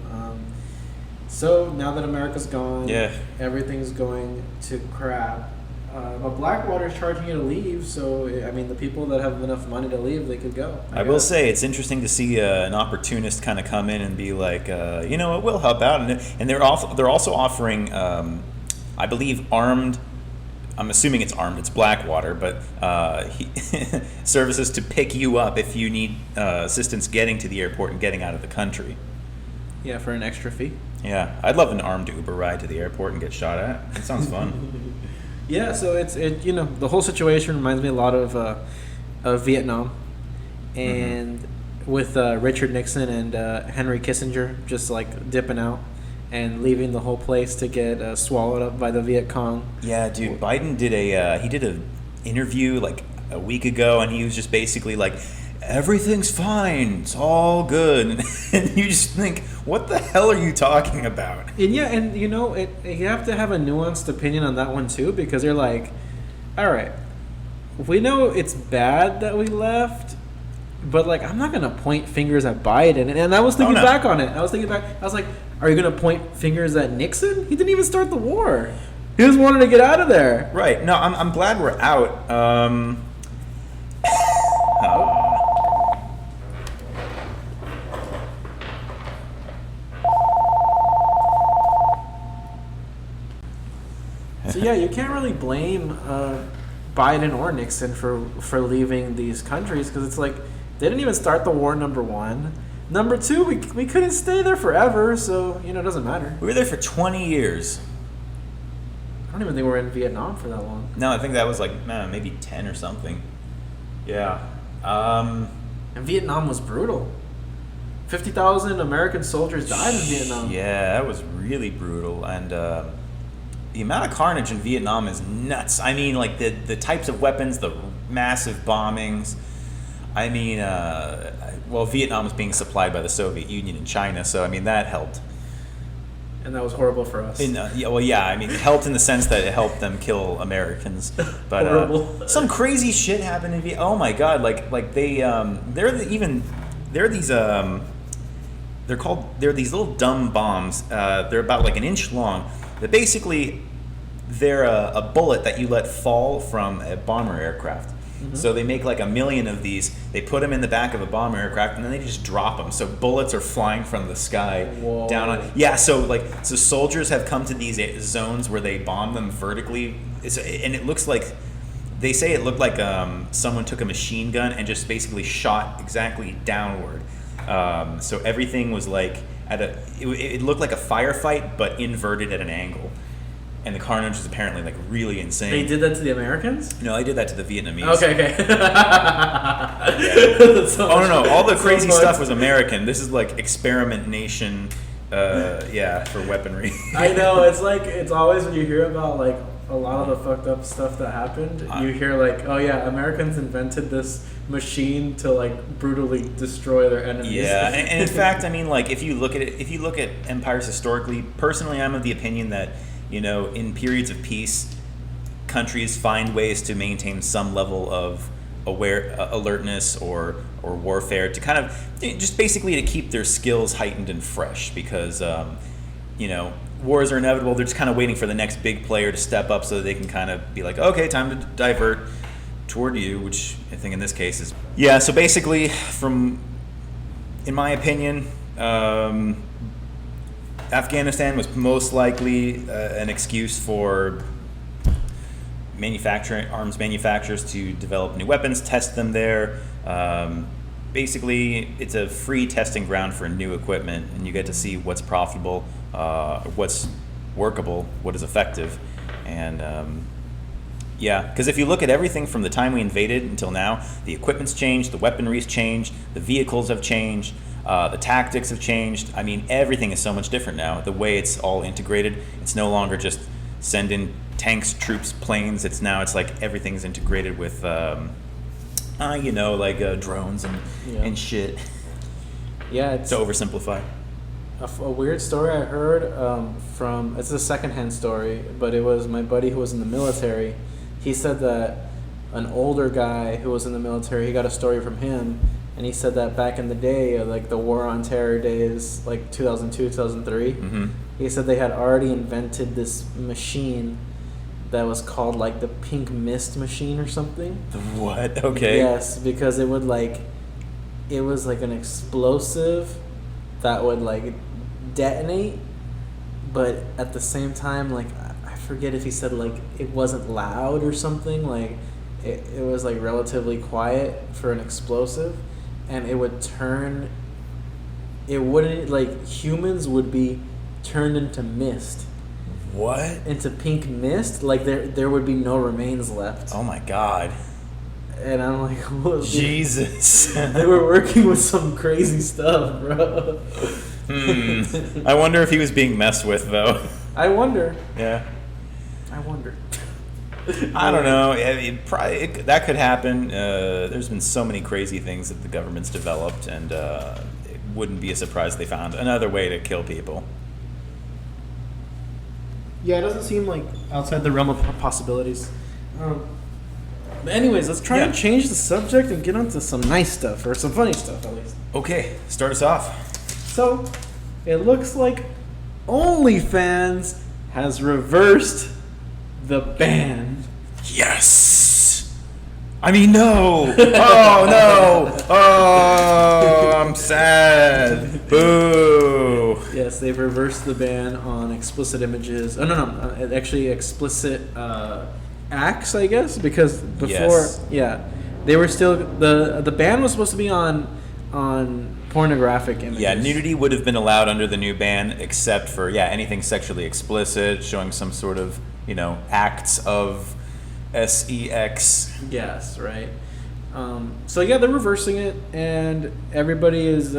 So now that America's gone, Yeah. everything's going to crap. But Blackwater's charging you to leave, so I mean, the people that have enough money to leave, they could go. I will say it's interesting to see an opportunist kind of come in and be like, you know what, we'll help out, and they're also offering, I believe, armed. I'm assuming it's armed. It's Blackwater, but services to pick you up if you need assistance getting to the airport and getting out of the country. Yeah, for an extra fee. Yeah, I'd love an armed Uber ride to the airport and get shot at. It sounds fun. Yeah, so the whole situation reminds me a lot of Vietnam, and with Richard Nixon and Henry Kissinger just like dipping out and leaving the whole place to get swallowed up by the Viet Cong. Yeah, dude, Biden did a interview like a week ago, and he was just basically like, everything's fine, it's all good, and you just think, what the hell are you talking about? And yeah, and you know, you have to have a nuanced opinion on that one too, because you're like, all right, we know it's bad that we left, but like, I'm not gonna point fingers at Biden. And I was thinking back on it. I was like, are you gonna point fingers at Nixon? He didn't even start the war. He just wanted to get out of there. Right. No, I'm glad we're out. So yeah, you can't really blame Biden or Nixon for leaving these countries, because it's like they didn't even start the war. Number one, number two, we couldn't stay there forever, so it doesn't matter. We were there for 20 years. I don't even think we were in Vietnam for that long. No, I think that was like maybe 10 or something. Yeah. And Vietnam was brutal. 50,000 American soldiers died in Vietnam. Yeah, that was really brutal, and the amount of carnage in Vietnam is nuts. I mean, like the types of weapons, the massive bombings. I mean, well, Vietnam was being supplied by the Soviet Union and China, so I mean that helped. And that was horrible for us. I mean, it helped in the sense that it helped them kill Americans. But horrible. Some crazy shit happened in Vietnam. Oh my God! Like they they're these little dumb bombs. They're about like an inch long. That basically they're a bullet that you let fall from a bomber aircraft. Mm-hmm. So they make like 1 million of these. They put them in the back of a bomber aircraft, and then they just drop them. So bullets are flying from the sky down on. Yeah. So soldiers have come to these zones where they bomb them vertically. And it looks like they say it looked like someone took a machine gun and just basically shot exactly downward. So everything was like it looked like a firefight, but inverted at an angle. And the carnage is apparently like really insane. They did that to the Americans? No, they did that to the Vietnamese. Okay. Oh no! All the crazy stuff was American. This is like experiment nation. For weaponry. I know, it's always when you hear about like a lot of the fucked up stuff that happened, you hear like, oh yeah, Americans invented this machine to like brutally destroy their enemies. Yeah, and in fact, I mean, like if you look at empires historically, personally, I'm of the opinion that in periods of peace, countries find ways to maintain some level of alertness or warfare to kind of just basically to keep their skills heightened and fresh, because wars are inevitable. They're just kind of waiting for the next big player to step up so that they can kind of be like, okay, time to divert toward you, which I think in this case is so basically, in my opinion, Afghanistan was most likely an excuse for arms manufacturers to develop new weapons, test them there. Basically, it's a free testing ground for new equipment, and you get to see what's profitable, what's workable, what is effective. And because if you look at everything from the time we invaded until now, the equipment's changed, the weaponry's changed, the vehicles have changed, the tactics have changed. I mean, everything is so much different now. The way it's all integrated, it's no longer just send in tanks, troops, planes. It's like everything's integrated with, drones and shit. Yeah, to oversimplify. a weird story I heard from, it's a secondhand story, but it was my buddy who was in the military. He said that an older guy who was in the military, he got a story from him, and he said that back in the day, like the War on Terror days, like 2002, 2003, he said they had already invented this machine that was called like the pink mist machine or something. What? Okay. Yes, because it was like an explosive that would like detonate, but at the same time, like I forget if he said like it wasn't loud or something, like it was like relatively quiet for an explosive, and it would turn, it wouldn't, like humans would be turned into mist, What? into pink mist, like there would be no remains left. Oh my God. And I'm like, what, Jesus. they were working with some crazy stuff, bro. I wonder if he was being messed with, though. I wonder. Yeah. I wonder. I don't know. That could happen. There's been so many crazy things that the government's developed, and it wouldn't be a surprise they found another way to kill people. Yeah, it doesn't seem like outside the realm of possibilities. But anyways, let's try and change the subject and get onto some nice stuff, or some funny stuff at least. Okay, start us off. So, it looks like OnlyFans has reversed the ban. Yes! I mean, no! Oh, no! Oh, I'm sad. Boo! Yes, they've reversed the ban on explicit images. Oh, no, actually explicit acts, I guess, because before, Yes. yeah, they were still, the ban was supposed to be on pornographic images. Yeah, nudity would have been allowed under the new ban, except for, anything sexually explicit, showing some sort of, acts of sex. Yes, right. So yeah, they're reversing it, and everybody is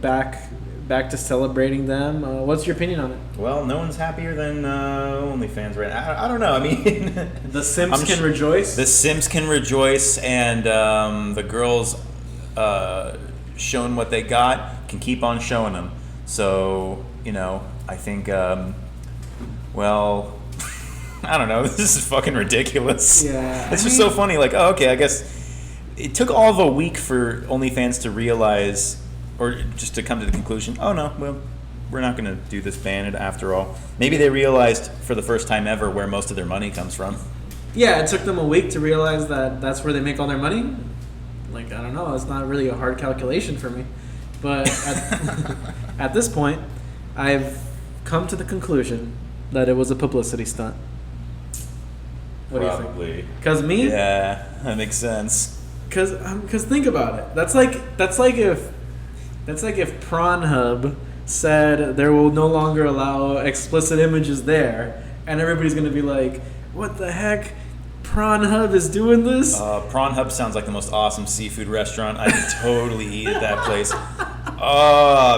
back to celebrating them. What's your opinion on it? Well, no one's happier than OnlyFans right now. I don't know. I mean, The Simps can rejoice. The Sims can rejoice, and the girls showing what they got can keep on showing them. So, I think, well, I don't know. This is fucking ridiculous. Yeah, It's just so funny. Like, oh, okay, I guess it took all of a week for OnlyFans to realize, or just to come to the conclusion, oh no, well, we're not going to do this ban after all. Maybe they realized for the first time ever where most of their money comes from. Yeah, it took them a week to realize that that's where they make all their money. Like, I don't know, it's not really a hard calculation for me. But at this point, I've come to the conclusion that it was a publicity stunt. What do you think? Probably. Because me? Yeah, that makes sense. Because think about it. That's like if Pornhub said there will no longer allow explicit images there, and everybody's gonna be like, "What the heck? Pornhub is doing this?" Pornhub sounds like the most awesome seafood restaurant. I could totally eat at that place.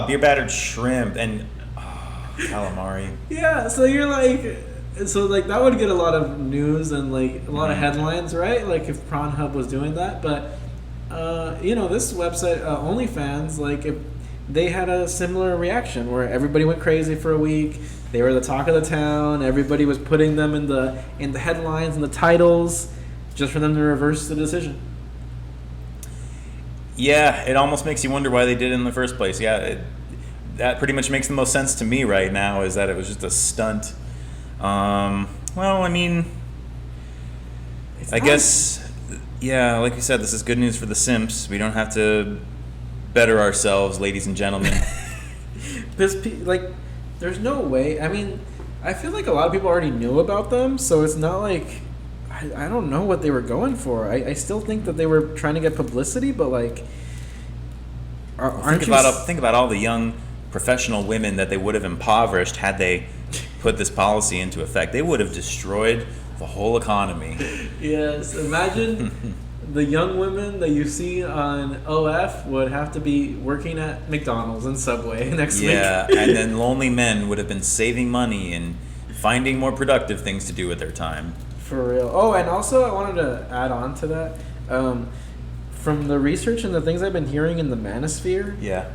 Beer battered shrimp and calamari. Yeah. So you're like. So like that would get a lot of news and like a lot of headlines, right? Like if Pornhub was doing that, but this website OnlyFans, like if they had a similar reaction where everybody went crazy for a week. They were the talk of the town. Everybody was putting them in the headlines and the titles, just for them to reverse the decision. Yeah, it almost makes you wonder why they did it in the first place. Yeah, that pretty much makes the most sense to me right now. Is that it was just a stunt. Well, I mean, I guess, yeah, like you said, this is good news for the Simps. We don't have to better ourselves, ladies and gentlemen. There's no way. I mean, I feel like a lot of people already knew about them, so it's not like, I don't know what they were going for. I still think that they were trying to get publicity, but like, think about all the young professional women that they would have impoverished had they put this policy into effect. They would have destroyed the whole economy. Yes, imagine the young women that you see on OF would have to be working at McDonald's and Subway next week. Yeah, and then lonely men would have been saving money and finding more productive things to do with their time. For real. Oh, and also I wanted to add on to that. From the research and the things I've been hearing in the manosphere, Yeah.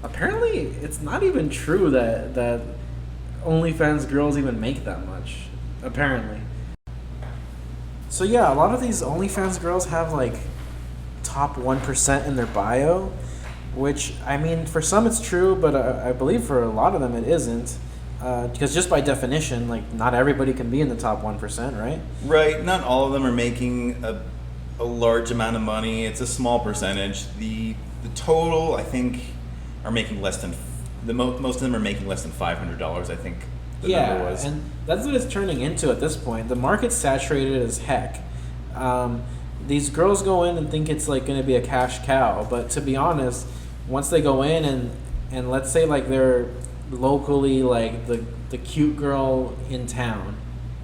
apparently it's not even true that OnlyFans girls even make that much. Apparently. So yeah, a lot of these OnlyFans girls have like top 1% in their bio, which I mean for some it's true, but I believe for a lot of them it isn't. Because just by definition, like not everybody can be in the top 1%, right? Right. Not all of them are making a large amount of money. It's a small percentage. The total, I think, are making less than most of them are making less than $500. I think the number was. And that's what it's turning into at this point. The market's saturated as heck. These girls go in and think it's like going to be a cash cow, but to be honest, once they go in and let's say like they're locally like the cute girl in town,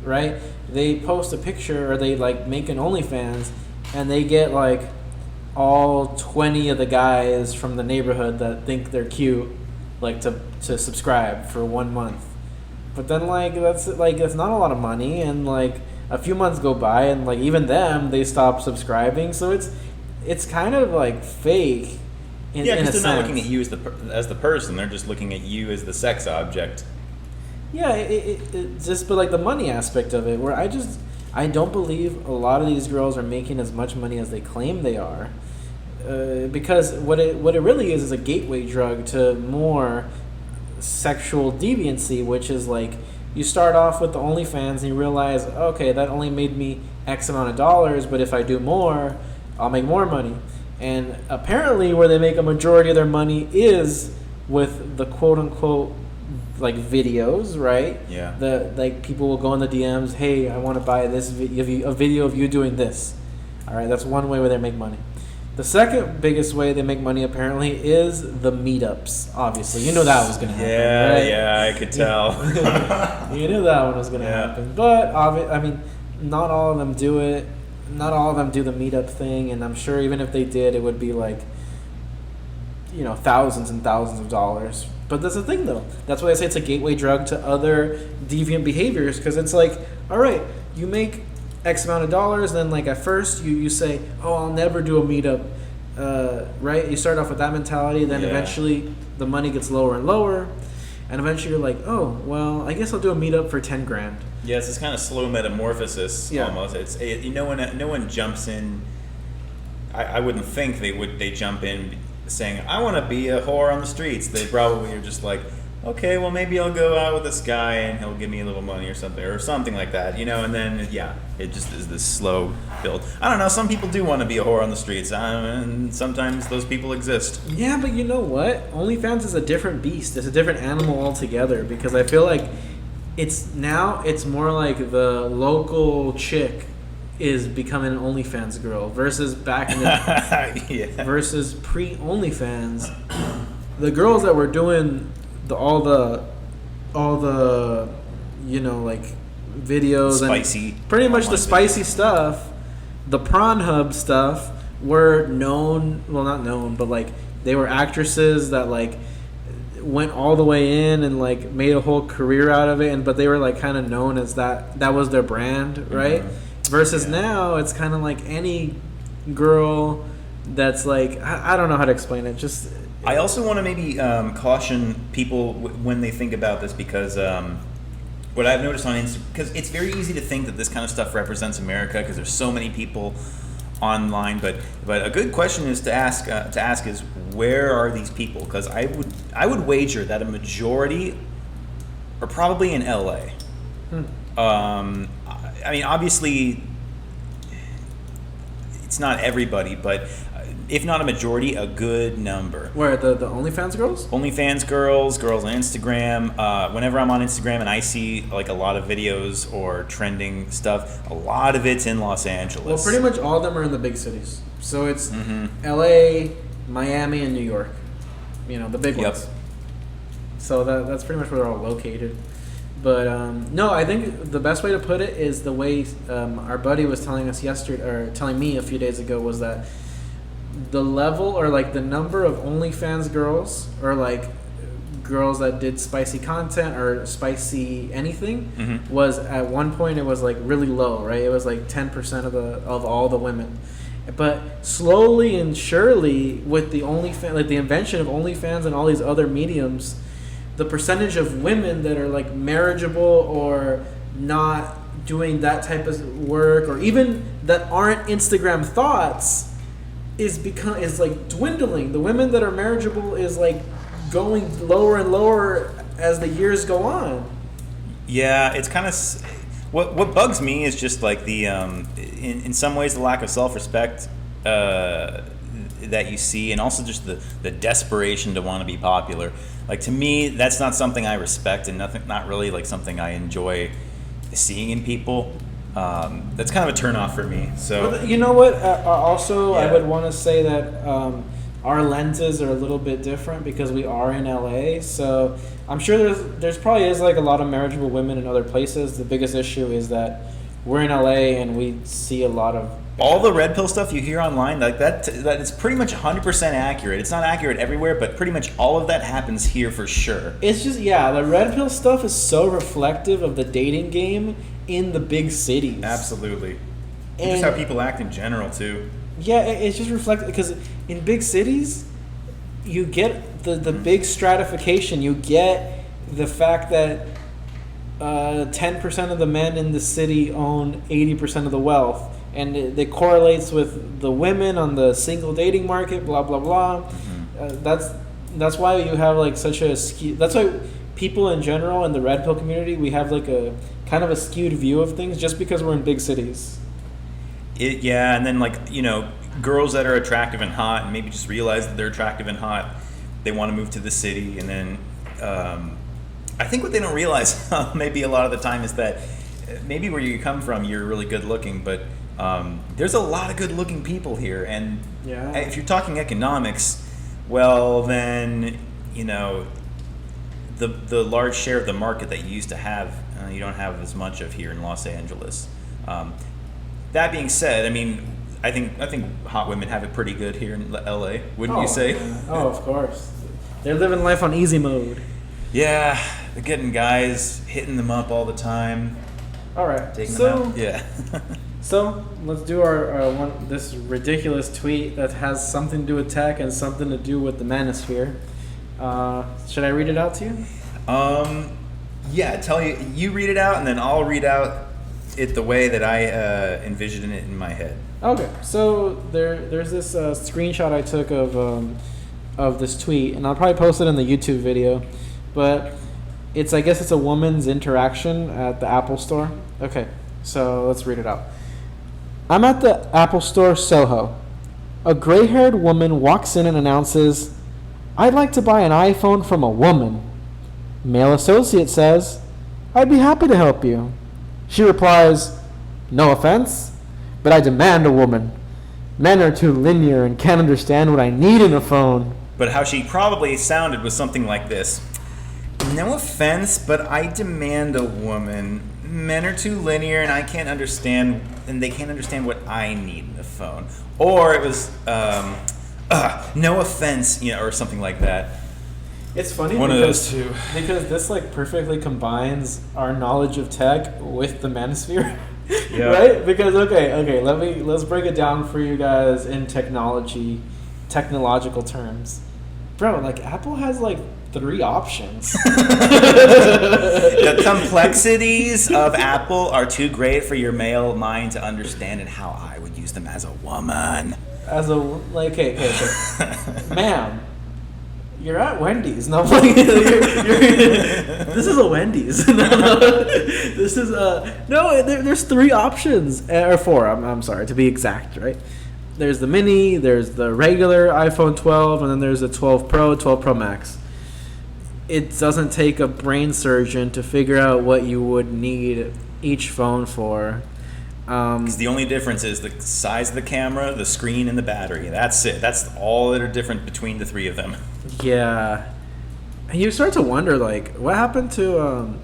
right? They post a picture or they like make an OnlyFans and they get like all 20 of the guys from the neighborhood that think they're cute like to subscribe for 1 month. But then that's not a lot of money, and like a few months go by and like even them they stop subscribing, so it's kind of like fake. Yeah, because they're not looking at you as the person. They're just looking at you as the sex object. Yeah, it just but like the money aspect of it, where I don't believe a lot of these girls are making as much money as they claim they are, because what it really is a gateway drug to more sexual deviancy, which is like you start off with the OnlyFans and you realize, okay, that only made me X amount of dollars, but if I do more, I'll make more money. And apparently where they make a majority of their money is with the quote-unquote like videos, right? Yeah. Like people will go in the DMs, hey, I want to buy this a video of you doing this. All right, that's one way where they make money. The second biggest way they make money apparently is the meetups. Obviously, you know that was going to happen, right? Yeah, I could tell. You knew that one was going to happen. But I mean, not all of them do it. Not all of them do the meetup thing, and I'm sure even if they did, it would be like, thousands and thousands of dollars. But that's the thing, though. That's why I say it's a gateway drug to other deviant behaviors, because it's like, all right, you make X amount of dollars, then like at first you say, oh, I'll never do a meetup, right? You start off with that mentality, then eventually the money gets lower and lower, and eventually you're like, oh, well, I guess I'll do a meetup for 10 grand. Yeah, it's this kind of slow metamorphosis almost. No one jumps in. I wouldn't think they jump in saying, I want to be a whore on the streets. They probably are just like, okay, well maybe I'll go out with this guy and he'll give me a little money or something like that, and then it just is this slow build. I don't know, some people do want to be a whore on the streets, and sometimes those people exist. Yeah, but you know what? OnlyFans is a different beast. It's a different animal altogether, because I feel like it's more like the local chick is becoming an OnlyFans girl versus back in the versus pre OnlyFans. The girls that were doing all the like videos spicy and pretty much the spicy videos. Stuff, the Pornhub stuff were known, well not known, but like they were actresses that like went all the way in and like made a whole career out of it, but they were like kind of known as that was their brand, right? Versus now it's kind of like any girl that's like, I don't know how to explain it, just I also want to maybe caution people when they think about this, because what I've noticed on Instagram, because it's very easy to think that this kind of stuff represents America because there's so many people online, but a good question is to ask is, where are these people? Because I would wager that a majority are probably in LA. I mean, obviously it's not everybody, but if not a majority, a good number. Where, the OnlyFans girls? OnlyFans girls on Instagram. Whenever I'm on Instagram and I see like a lot of videos or trending stuff, a lot of it's in Los Angeles. Well, pretty much all of them are in the big cities. So it's LA, Miami, and New York. The big ones. So that's pretty much where they're all located. But no, I think the best way to put it is the way our buddy was telling us telling me a few days ago, was that the level or like the number of OnlyFans girls, or like girls that did spicy content or spicy anything, was at one point it was like really low, right? It was like 10% of all the women, But slowly and surely, with the OnlyFans, like the invention of OnlyFans and all these other mediums, the percentage of women that are like marriageable or not doing that type of work, or even that aren't Instagram thoughts, is like dwindling. The women that are marriageable is like going lower and lower as the years go on. Yeah, it's kind of what bugs me is just like the in some ways the lack of self-respect that you see, and also just the desperation to want to be popular. Like, to me, that's not something I respect, and not really like something I enjoy seeing in people. That's kind of a turnoff for me. So But you know what? Also, I Yeah. would want to say that our lenses are a little bit different because we are in LA. So I'm sure there's probably is like a lot of marriageable women in other places. The biggest issue is that we're in LA and we see a lot of all the red pill stuff you hear online, like that is pretty much 100% accurate. It's not accurate everywhere, but pretty much all of that happens here for sure. It's just, yeah, the red pill stuff is so reflective of the dating game in the big cities. Absolutely. And Just how people act in general too. yeah, it's just reflective because in big cities, you get the big stratification. You get the fact that 10% of the men in the city own 80% of the wealth. And it correlates with the women on the single dating market, blah, blah, blah. That's why you have like such a skew. That's why people in general in the red pill community, we have like a kind of a skewed view of things just because we're in big cities. Yeah, and then like, girls that are attractive and hot and maybe just realize that they're attractive and hot, they want to move to the city. And then I think what they don't realize maybe a lot of the time is that maybe where you come from, you're really good looking, but there's a lot of good looking people here. And Yeah. if you're talking economics, well, then, the large share of the market that you used to have, you don't have as much of here in Los Angeles. That being said, I mean, I think hot women have it pretty good here in LA, wouldn't you say? Oh, of course. They're living life on easy mode. Yeah, they're getting guys, hitting them up all the time, All right. taking So, them out. Yeah. so let's do our this ridiculous tweet that has something to do with tech and something to do with the manosphere. Should I read it out to you? Yeah, you read it out, and then I'll read out it the way that I envision it in my head. Okay, so there's this screenshot I took of this tweet, and I'll probably post it in the YouTube video, but I guess it's a woman's interaction at the Apple Store. Okay, so let's read it out. I'm at the Apple Store Soho. A gray-haired woman walks in and announces, "I'd like to buy an iPhone from a woman." Male associate says, "I'd be happy to help you." She replies, "No offense, but I demand a woman. Men are too linear and can't understand what I need in a phone." But how she probably sounded was something like this. "No offense, but I demand a woman. Men are too linear and they can't understand what I need in a phone." Or it was, "No offense," or something like that. It's funny One of those two. because this like perfectly combines our knowledge of tech with the manosphere. Yeah. Right? Because let's break it down for you guys in technological terms. Bro, like Apple has like 3 options. The complexities of Apple are too great for your male mind to understand, and how I would use them as a woman. Okay. Ma'am, you're at Wendy's. No, like, this is a Wendy's. This is no. There's 3 options, or 4. I'm sorry to be exact. Right? There's the mini, there's the regular iPhone 12, and then there's the 12 Pro, 12 Pro Max. It doesn't take a brain surgeon to figure out what you would need each phone for. Because the only difference is the size of the camera, the screen, and the battery. That's it. That's all that are different between the 3 of them. Yeah. And you start to wonder, like, what happened to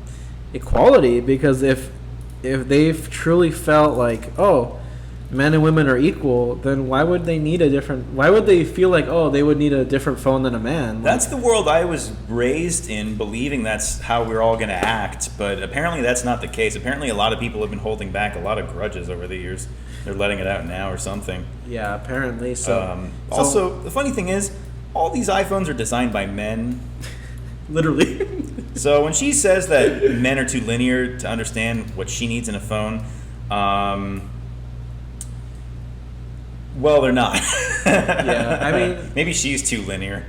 equality? Because if they've truly felt like, oh, men and women are equal, then why would they need a different? Why would they feel like, oh, they would need a different phone than a man? That's the world I was raised in, believing that's how we're all going to act. But apparently that's not the case. Apparently a lot of people have been holding back a lot of grudges over the years. They're letting it out now or something. Yeah, apparently so. Also, the funny thing is, all these iPhones are designed by men. Literally. So when she says that men are too linear to understand what she needs in a phone, well, they're not. Yeah, I mean, maybe she's too linear.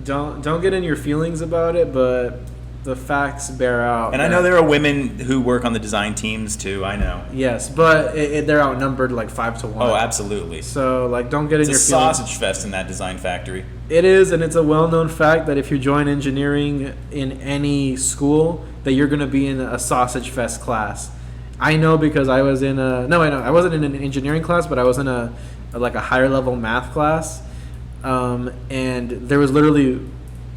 Don't get in your feelings about it, but the facts bear out. And I know there are women who work on the design teams too. I know. Yes, but they're outnumbered like 5-1. Oh, absolutely. So like, don't get in your It's a feelings. sausage fest in that design factory. It is, and it's a well-known fact that if you join engineering in any school, that you're going to be in a sausage fest class. I know because I was in a I wasn't in an engineering class, but I was in a higher level math class, and there was literally,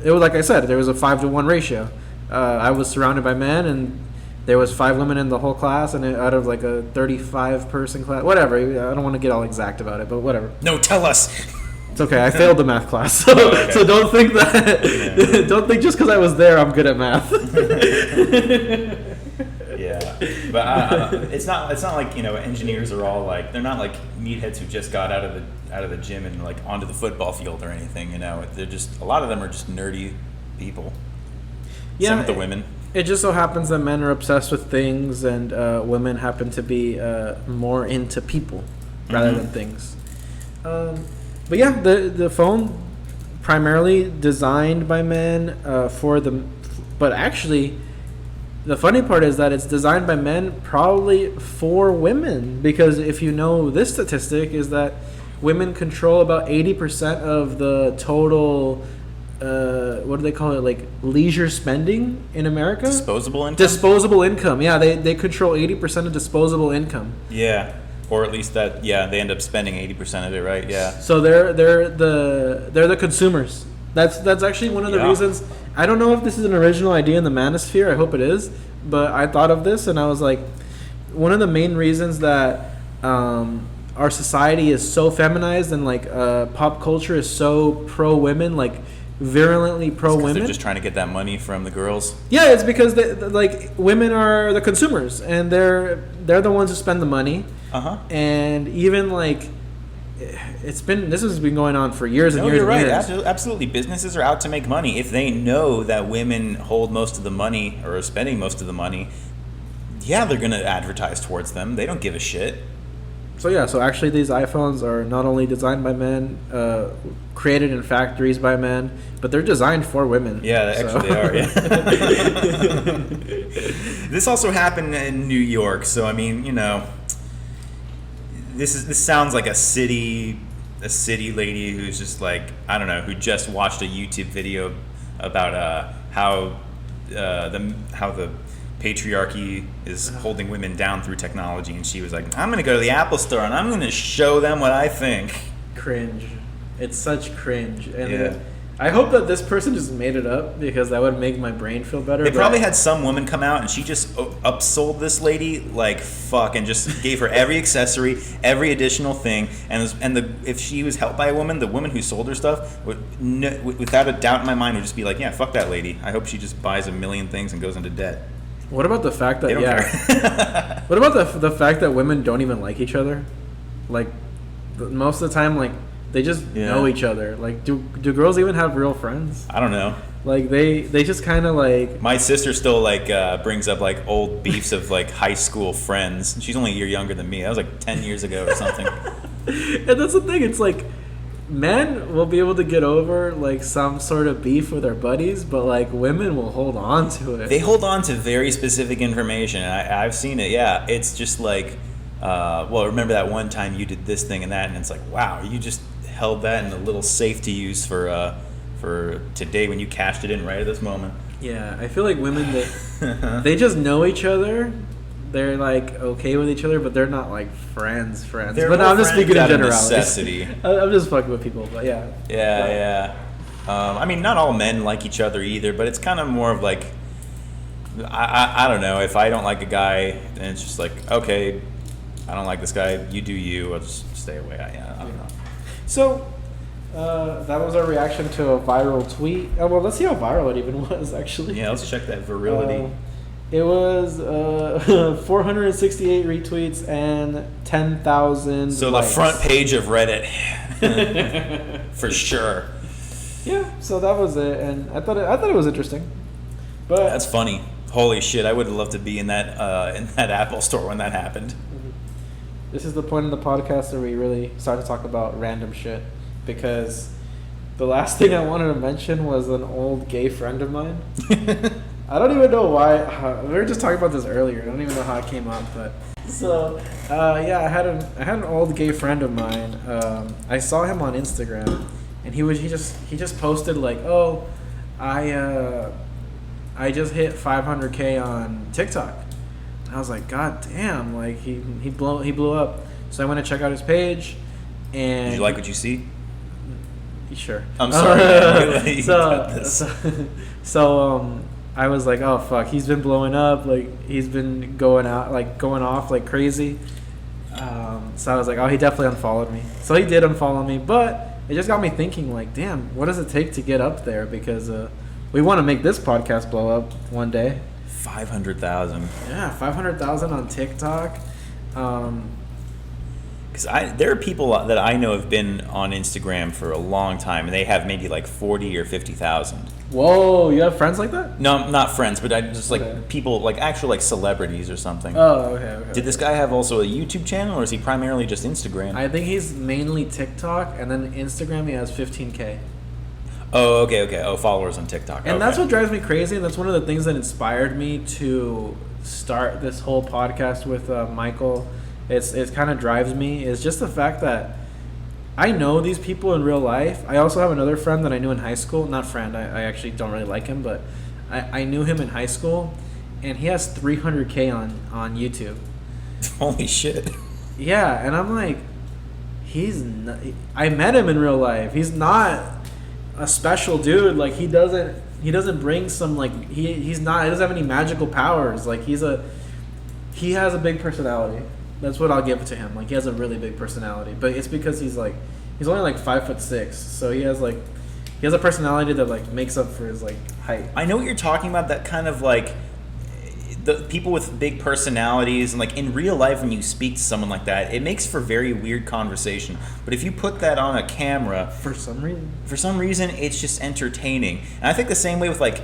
it was like I said, there was a 5-1 ratio. I was surrounded by men, and there was 5 women in the whole class, and out of like a 35 person class, whatever. I don't want to get all exact about it, but whatever. No, tell us. It's okay. I failed the math class, so okay. so don't think that. Yeah. Don't think just because I was there, I'm good at math. Yeah, but it's not like, you know, engineers are all like, they're not like meatheads who just got out of the gym and like onto the football field or anything. You know, they're just, a lot of them are just nerdy people. Yeah, Same with the women. It just so happens that men are obsessed with things, and women happen to be more into people rather than things. But yeah, the phone primarily designed by men for the, but actually, the funny part is that it's designed by men probably for women, because if you know this statistic is that women control about 80% of the total, what do they call it, like leisure spending in America? Disposable income? Disposable income, yeah. They control 80% of disposable income. Yeah, or at least that, yeah, they end up spending 80% of it, right? Yeah. So they're the consumers. That's actually one of the reasons. I don't know if this is an original idea in the manosphere. I hope it is. But I thought of this, and I was like, one of the main reasons that our society is so feminized, and like pop culture is so pro women, like virulently pro women. They're just trying to get that money from the girls. Yeah, it's because like women are the consumers, and they're the ones who spend the money. And even like, this has been going on for years and years. You're right. Years. Absolutely. Businesses are out to make money. If they know that women hold most of the money or are spending most of the money, yeah, they're going to advertise towards them. They don't give a shit. So actually these iPhones are not only designed by men, created in factories by men, but they're designed for women. Yeah, actually they are. Yeah. This also happened in New York. So, I mean, you know, this sounds like a city lady who's just like, I don't know, who just watched a YouTube video about how the patriarchy is holding women down through technology, and she was like, I'm gonna go to the Apple store and I'm gonna show them what I think. Cringe. It's such cringe. And yeah. I hope that this person just made it up, because that would make my brain feel better. They probably had some woman come out and she just upsold this lady like fuck, and just gave her every accessory, every additional thing, if she was helped by a woman, the woman who sold her stuff without a doubt in my mind would just be like, yeah, fuck that lady. I hope she just buys a million things and goes into debt. What about the fact that They don't care. What about the fact that women don't even like each other? Like most of the time, like they just know each other. Like do girls even have real friends? I don't know. Like they just kind of like. My sister still like brings up like old beefs of like high school friends. She's only a year younger than me. That was like 10 years ago or something. And that's the thing. It's like men will be able to get over like some sort of beef with their buddies, but like women will hold on to it. They hold on to very specific information. I've seen it. Yeah, it's just like, well, remember that one time you did this thing and that, and it's like, wow, you just held that in a little safe to use for today when you cashed it in right at this moment. Yeah, I feel like women they just know each other. They're like okay with each other, but they're not like friends. They're but I'm just speaking in generality. Necessity. I'm just fucking with people, but yeah. Yeah. I mean, not all men like each other either, but it's kind of more of like, I don't know. If I don't like a guy, then it's just like, okay, I don't like this guy. You do you. I'll just stay away. I don't know. So, that was our reaction to a viral tweet. Well, let's see how viral it even was, actually. Yeah, let's check that virility. It was 468 retweets and 10,000 So likes. the front page of Reddit, for sure. Yeah, so that was it, and I thought it was interesting. But That's funny. Holy shit! I would love to be in that Apple store when that happened. this is the point in the podcast where we really start to talk about random shit, because the last thing I wanted to mention was an old gay friend of mine. I don't even know why. We were just talking about this earlier. I don't even know how it came up, but so yeah, I had an old gay friend of mine. I saw him on Instagram, and he just posted like, oh, I just hit 500K on TikTok. And I was like, God damn! Like he blew up. So I went to check out his page, and Did you like what you see? Sure. I'm sorry. Man. You got this. So I was like, oh fuck, he's been blowing up, like he's been going off like crazy. So I was like, oh, he definitely unfollowed me. So he did unfollow me, but it just got me thinking, like, damn, what does it take to get up there? Because we want to make this podcast blow up one day. 500,000. Yeah, 500,000 on TikTok. Because there are people that I know have been on Instagram for a long time, and they have maybe like 40 or 50,000. Whoa, you have friends like that? No, not friends, but I just like Okay. people, like actual like celebrities or something. Oh, okay. Did this guy have also a YouTube channel, or is he primarily just Instagram? I think he's mainly TikTok, and then Instagram he has 15K. Oh, okay. Oh, followers on TikTok. And that's what drives me crazy, and that's one of the things that inspired me to start this whole podcast with Michael. It kind of drives me, is just the fact that I know these people in real life. I also have another friend that I knew in high school. Not friend, I actually don't really like him, but I knew him in high school, and he has 300K on YouTube. Holy shit. Yeah, and I'm like, I met him in real life. He's not a special dude. Like he doesn't bring some like he doesn't have any magical powers. Like he has a big personality. That's what I'll give to him. Like he has a really big personality, but it's because he's only like 5'6", so he has a personality that like makes up for his like height. I know what you're talking about. That kind of like the people with big personalities, and like in real life when you speak to someone like that, it makes for very weird conversation. But if you put that on a camera, For some reason, it's just entertaining. And I think the same way with like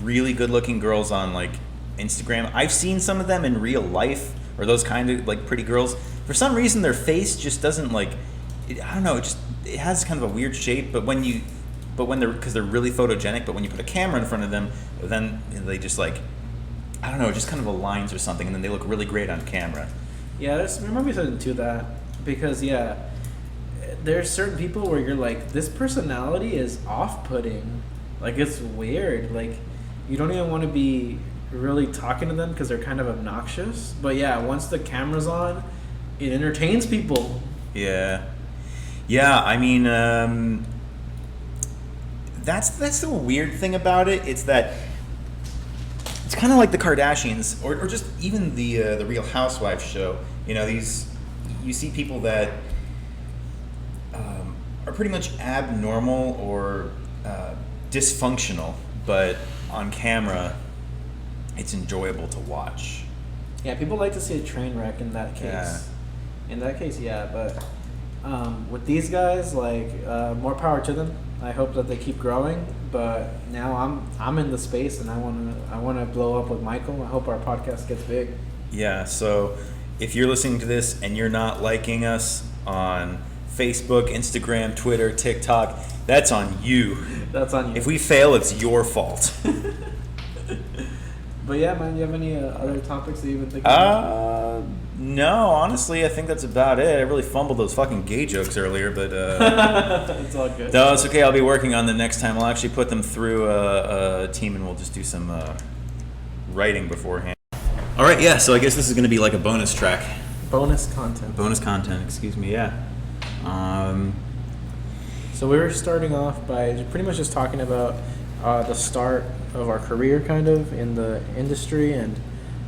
really good looking girls on like Instagram. I've seen some of them in real life, or those kind of like pretty girls. For some reason their face just doesn't like I don't know, it has kind of a weird shape, but when they're, because they're really photogenic, but when you put a camera in front of them, then they just like, I don't know, just kind of aligns or something, and then they look really great on camera. Yeah, there might be something to that, because yeah, there's certain people where you're like, this personality is off-putting, like it's weird, like you don't even want to be really talking to them because they're kind of obnoxious. But yeah, once the camera's on, it entertains people. Yeah, I mean, that's the weird thing about it. It's that it's kind of like the Kardashians, or just even the Real Housewives show. You know, you see people that are pretty much abnormal or dysfunctional, but on camera, it's enjoyable to watch. Yeah, people like to see a train wreck in that case. Yeah. In that case, yeah, but with these guys, like, more power to them. I hope that they keep growing. But now I'm in the space, and I wanna blow up with Michael. I hope our podcast gets big. Yeah. So if you're listening to this and you're not liking us on Facebook, Instagram, Twitter, TikTok, that's on you. That's on you. If we fail, it's your fault. But yeah, man, do you have any other topics that you've been thinking about? No, honestly, I think that's about it. I really fumbled those fucking gay jokes earlier, but It's all good. no, it's okay. I'll be working on them next time. I'll actually put them through a team, and we'll just do some writing beforehand. All right, yeah. So I guess this is going to be like a bonus track. Bonus content. Bonus content. Excuse me. Yeah. So we were starting off by pretty much just talking about the start of our career, kind of in the industry, and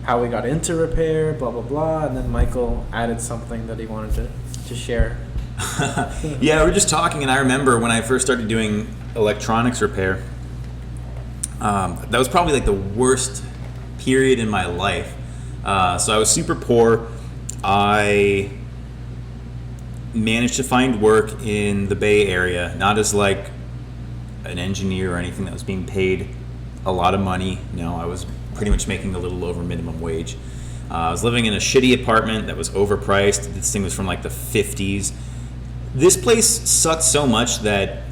how we got into repair, blah blah blah, and then Michael added something that he wanted to share. Yeah, we were just talking, and I remember when I first started doing electronics repair, that was probably like the worst period in my life. So I was super poor. I managed to find work in the Bay Area, not as like an engineer or anything that was being paid a lot of money. No, I was pretty much making a little over minimum wage. I was living in a shitty apartment that was overpriced. This thing was from like the 50s. This place sucked so much that...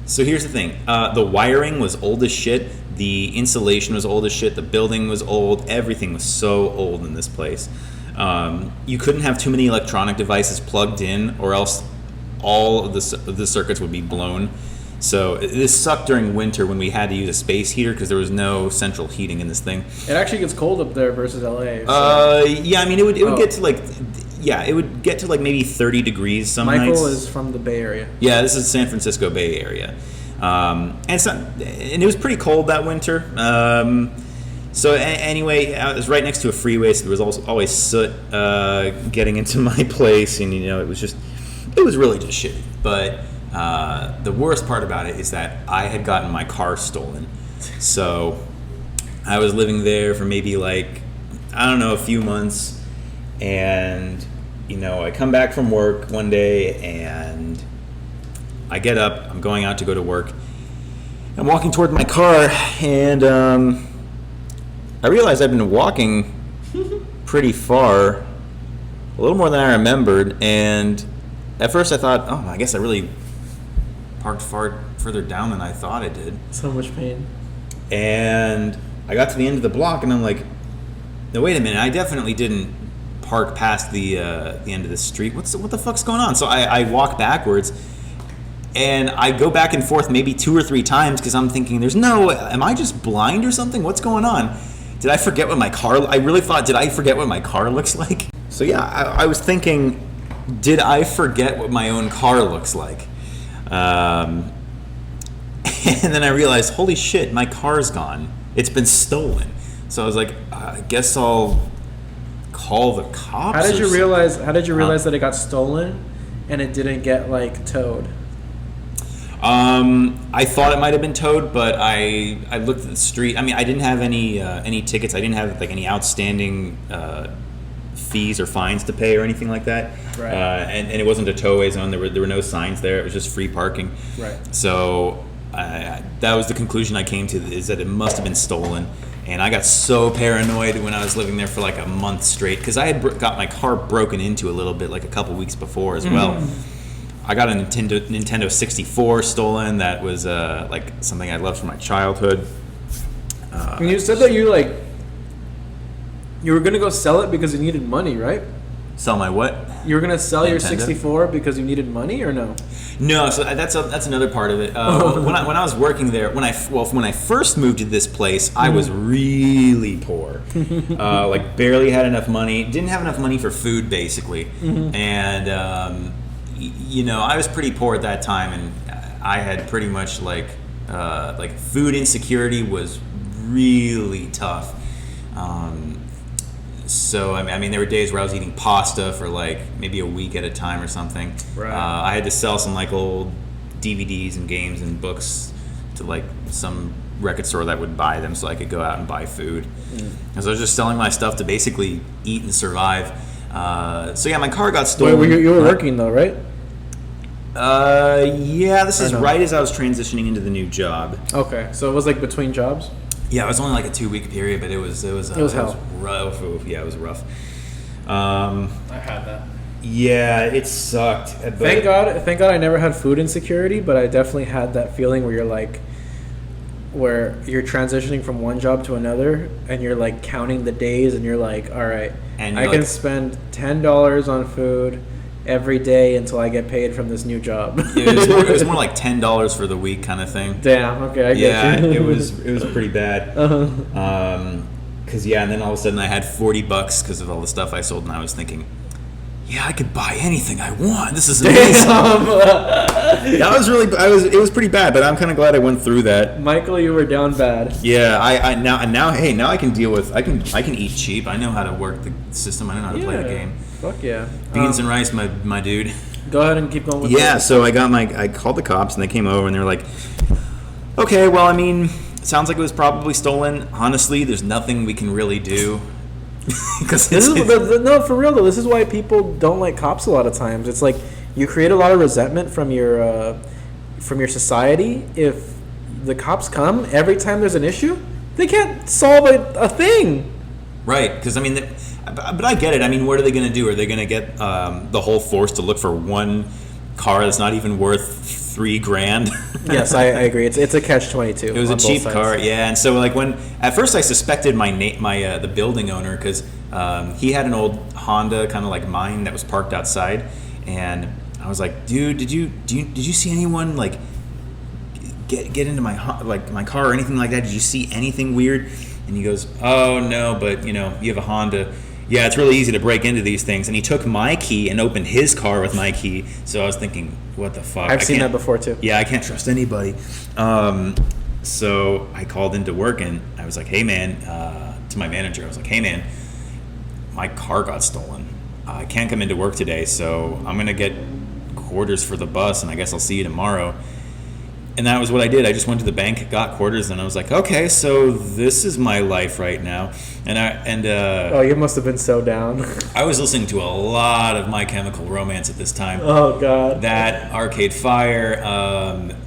So here's the thing. The wiring was old as shit. The insulation was old as shit. The building was old. Everything was so old in this place. You couldn't have too many electronic devices plugged in, or else all of the circuits would be blown. So this sucked during winter when we had to use a space heater because there was no central heating in this thing. It actually gets cold up there versus LA. So. Yeah, I mean it would get to like... Yeah, it would get to like maybe 30 degrees some nights. Michael is from the Bay Area. Yeah, this is San Francisco Bay Area. And it was pretty cold that winter. So anyway, I was right next to a freeway, so there was always soot getting into my place, and it was really just shitty. But the worst part about it is that I had gotten my car stolen. So I was living there for maybe like, I don't know, a few months. And, I come back from work one day and I get up, I'm going out to go to work. I'm walking toward my car and I realized I've been walking pretty far, a little more than I remembered. And at first I thought, oh, I guess I really parked further down than I thought I did. So much pain. And I got to the end of the block and I'm like, no, wait a minute, I definitely didn't park past the end of the street. What the fuck's going on? So I walk backwards, and I go back and forth maybe 2 or 3 times because I'm thinking, am I just blind or something? What's going on? Did I forget what my car? I really thought, did I forget what my car looks like? So yeah, I was thinking, did I forget what my own car looks like? And then I realized, holy shit, my car's gone. It's been stolen. So I was like, I guess I'll call the cops. How did you realize that it got stolen and it didn't get like towed? I thought it might have been towed, but I looked at the street. I mean, I didn't have any tickets. I didn't have like any outstanding fees or fines to pay or anything like that. Right. And it wasn't a towaway zone. There were no signs there. It was just free parking. Right. So that was the conclusion I came to, is that it must have been stolen. And I got so paranoid when I was living there for like a month straight, because I had got my car broken into a little bit like a couple weeks before as well. I got a Nintendo 64 stolen. That was like something I loved from my childhood. And you said that you were gonna go sell it because you needed money, right? Sell my what? You were gonna sell your Nintendo? 64 because you needed money, or no? No, so that's another part of it. When I was working there, when I first moved to this place, I was really poor. Like barely had enough money. Didn't have enough money for food, basically. And I was pretty poor at that time, and I had pretty much like food insecurity was really tough. So I mean, there were days where I was eating pasta for like maybe a week at a time or something. Right. I had to sell some like old DVDs and games and books to like some record store that would buy them, so I could go out and buy food. And so I was just selling my stuff to basically eat and survive. So yeah, my car got stolen. Wait, you were working though, right? Yeah, this is right as I was transitioning into the new job. Okay, so it was like between jobs. Yeah, it was only like a 2-week period, but it was hell. rough. Yeah, it was rough. I had that. Yeah, it sucked. But Thank God I never had food insecurity, but I definitely had that feeling where you're transitioning from one job to another, and you're like counting the days, and you're like, all right, I can spend $10 on food every day until I get paid from this new job. It was more like $10 for the week kind of thing. Damn. Okay, I get you. it was pretty bad. Cause and then all of a sudden I had $40 because of all the stuff I sold, and I was thinking, yeah, I could buy anything I want. This is amazing. That was really, it was pretty bad, but I'm kind of glad I went through that. Michael, you were down bad. Yeah, I now hey, now I can deal with, I can eat cheap. I know how to work the system. I know how to play the game. Fuck yeah. Beans and rice, my dude. Go ahead and keep going with Yeah, so I called the cops and they came over and they were like, okay, well, I mean, it sounds like it was probably stolen. Honestly, there's nothing we can really do. Because no, for real though, this is why people don't like cops a lot of times. It's like you create a lot of resentment from your society. If the cops come every time there's an issue, they can't solve a thing. Right, because I mean, but I get it. I mean, what are they going to do? Are they going to get the whole force to look for one car that's not even worth $3,000? Yes, I agree. It's a catch-22. It was a cheap car, yeah. And so like when at first I suspected the building owner because he had an old Honda kind of like mine that was parked outside, and I was like, dude, did you see anyone like get into my car or anything like that? Did you see anything weird? And he goes, oh no, but you have a Honda. Yeah, it's really easy to break into these things. And he took my key and opened his car with my key. So I was thinking, what the fuck? I've seen that before too. Yeah, I can't trust anybody. So I called into work and I was like, hey man, to my manager, I was like, hey man, my car got stolen. I can't come into work today, so I'm going to get quarters for the bus and I guess I'll see you tomorrow. And that was what I did. I just went to the bank, got quarters, and I was like, okay, so this is my life right now. Oh, you must have been so down. I was listening to a lot of My Chemical Romance at this time. Oh God. That, Arcade Fire,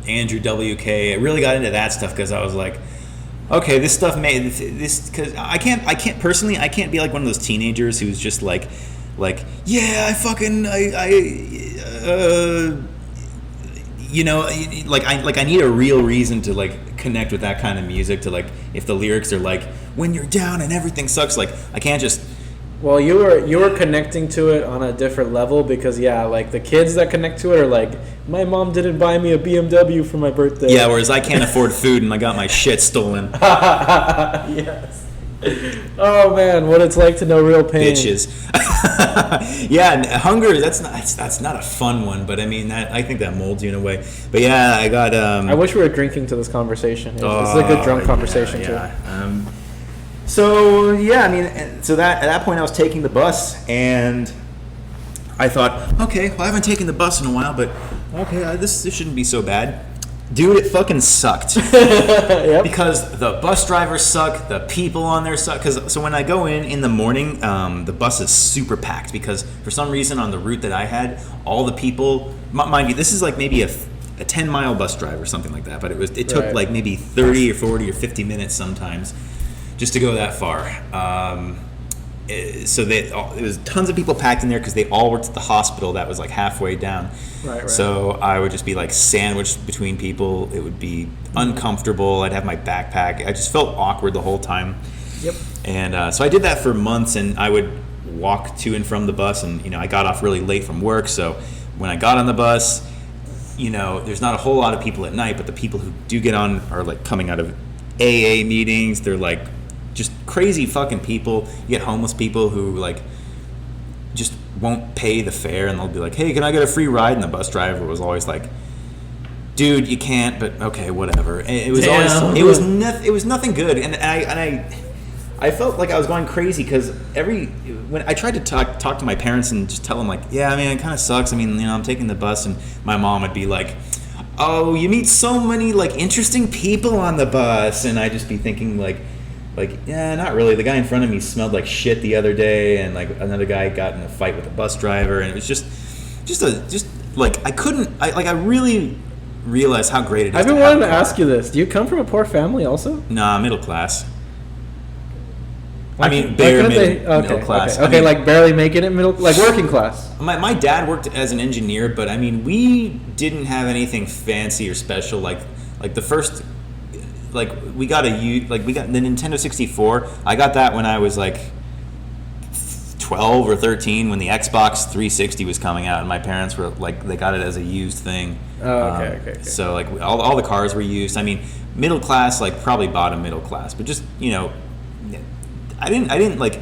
Andrew WK. I really got into that stuff because I was like, okay, this stuff made this because I can't be like one of those teenagers who's just like, yeah, I need a real reason to like connect with that kind of music. To like, if the lyrics are like, when you're down and everything sucks, like I can't just. Well, you were connecting to it on a different level because like the kids that connect to it are like, my mom didn't buy me a BMW for my birthday. Yeah, whereas I can't afford food and I got my shit stolen. Yes. Oh man, what it's like to know real pain. Bitches. Yeah, hunger. That's not a fun one, but I mean, I think that molds you in a way. But yeah, I got. I wish we were drinking to this conversation. This is a good drunk conversation too. So yeah, I mean, so that at that point I was taking the bus, and I thought, okay, well I haven't taken the bus in a while, but okay, this shouldn't be so bad. Dude, it fucking sucked. Yep. Because the bus drivers suck, the people on there suck. So when I go in the morning, the bus is super packed because for some reason on the route that I had, all the people, mind you, this is like maybe a 10-mile bus drive or something like that, but it took like maybe 30 or 40 or 50 minutes sometimes just to go that far. So there was tons of people packed in there because they all worked at the hospital that was like halfway down. Right. So I would just be like sandwiched between people. It would be uncomfortable. I'd have my backpack. I just felt awkward the whole time. Yep. And so I did that for months, and I would walk to and from the bus, and I got off really late from work. So when I got on the bus, there's not a whole lot of people at night, but the people who do get on are like coming out of AA meetings. They're like just crazy fucking people. You get homeless people who like just won't pay the fare, and they'll be like, hey, can I get a free ride? And the bus driver was always like, dude, you can't, but okay, whatever. And it was it was nothing good, and I felt like I was going crazy because when I tried to talk to my parents and just tell them like, yeah, I mean, it kind of sucks. I mean, I'm taking the bus, and my mom would be like, oh, you meet so many like interesting people on the bus, and I'd just be thinking like, yeah, not really. The guy in front of me smelled like shit the other day, and like another guy got in a fight with a bus driver, and it was just like I really realized how great it is. I've been wanting to ask you this. Do you come from a poor family also? Nah, middle class. Middle class. Okay, I mean, like barely making it like working class. My dad worked as an engineer, but I mean, we didn't have anything fancy or special. Like the first. Like we got the Nintendo 64. I got that when I was like 12 or 13 when the Xbox 360 was coming out, and my parents were like, they got it as a used thing. Oh, okay. So like all the cars were used. I mean, middle class, like probably bottom middle class, but just I didn't like.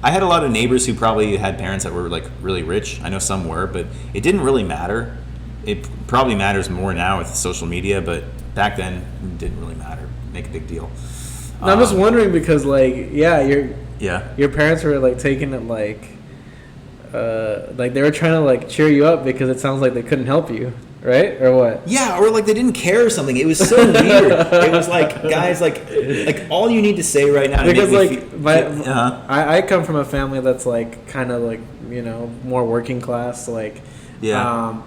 I had a lot of neighbors who probably had parents that were like really rich. I know some were, but it didn't really matter. It probably matters more now with social media, but back then it didn't really matter. Make a big deal. No, I'm just wondering because, like, yeah, Yeah. your parents were like taking it like they were trying to like cheer you up because it sounds like they couldn't help you, right? Or what? Yeah, or like they didn't care or something. It was so weird. It was like, guys, like all you need to say right now to Because make me like I come from a family that's like kind of like, you know, more working class. Like, Yeah.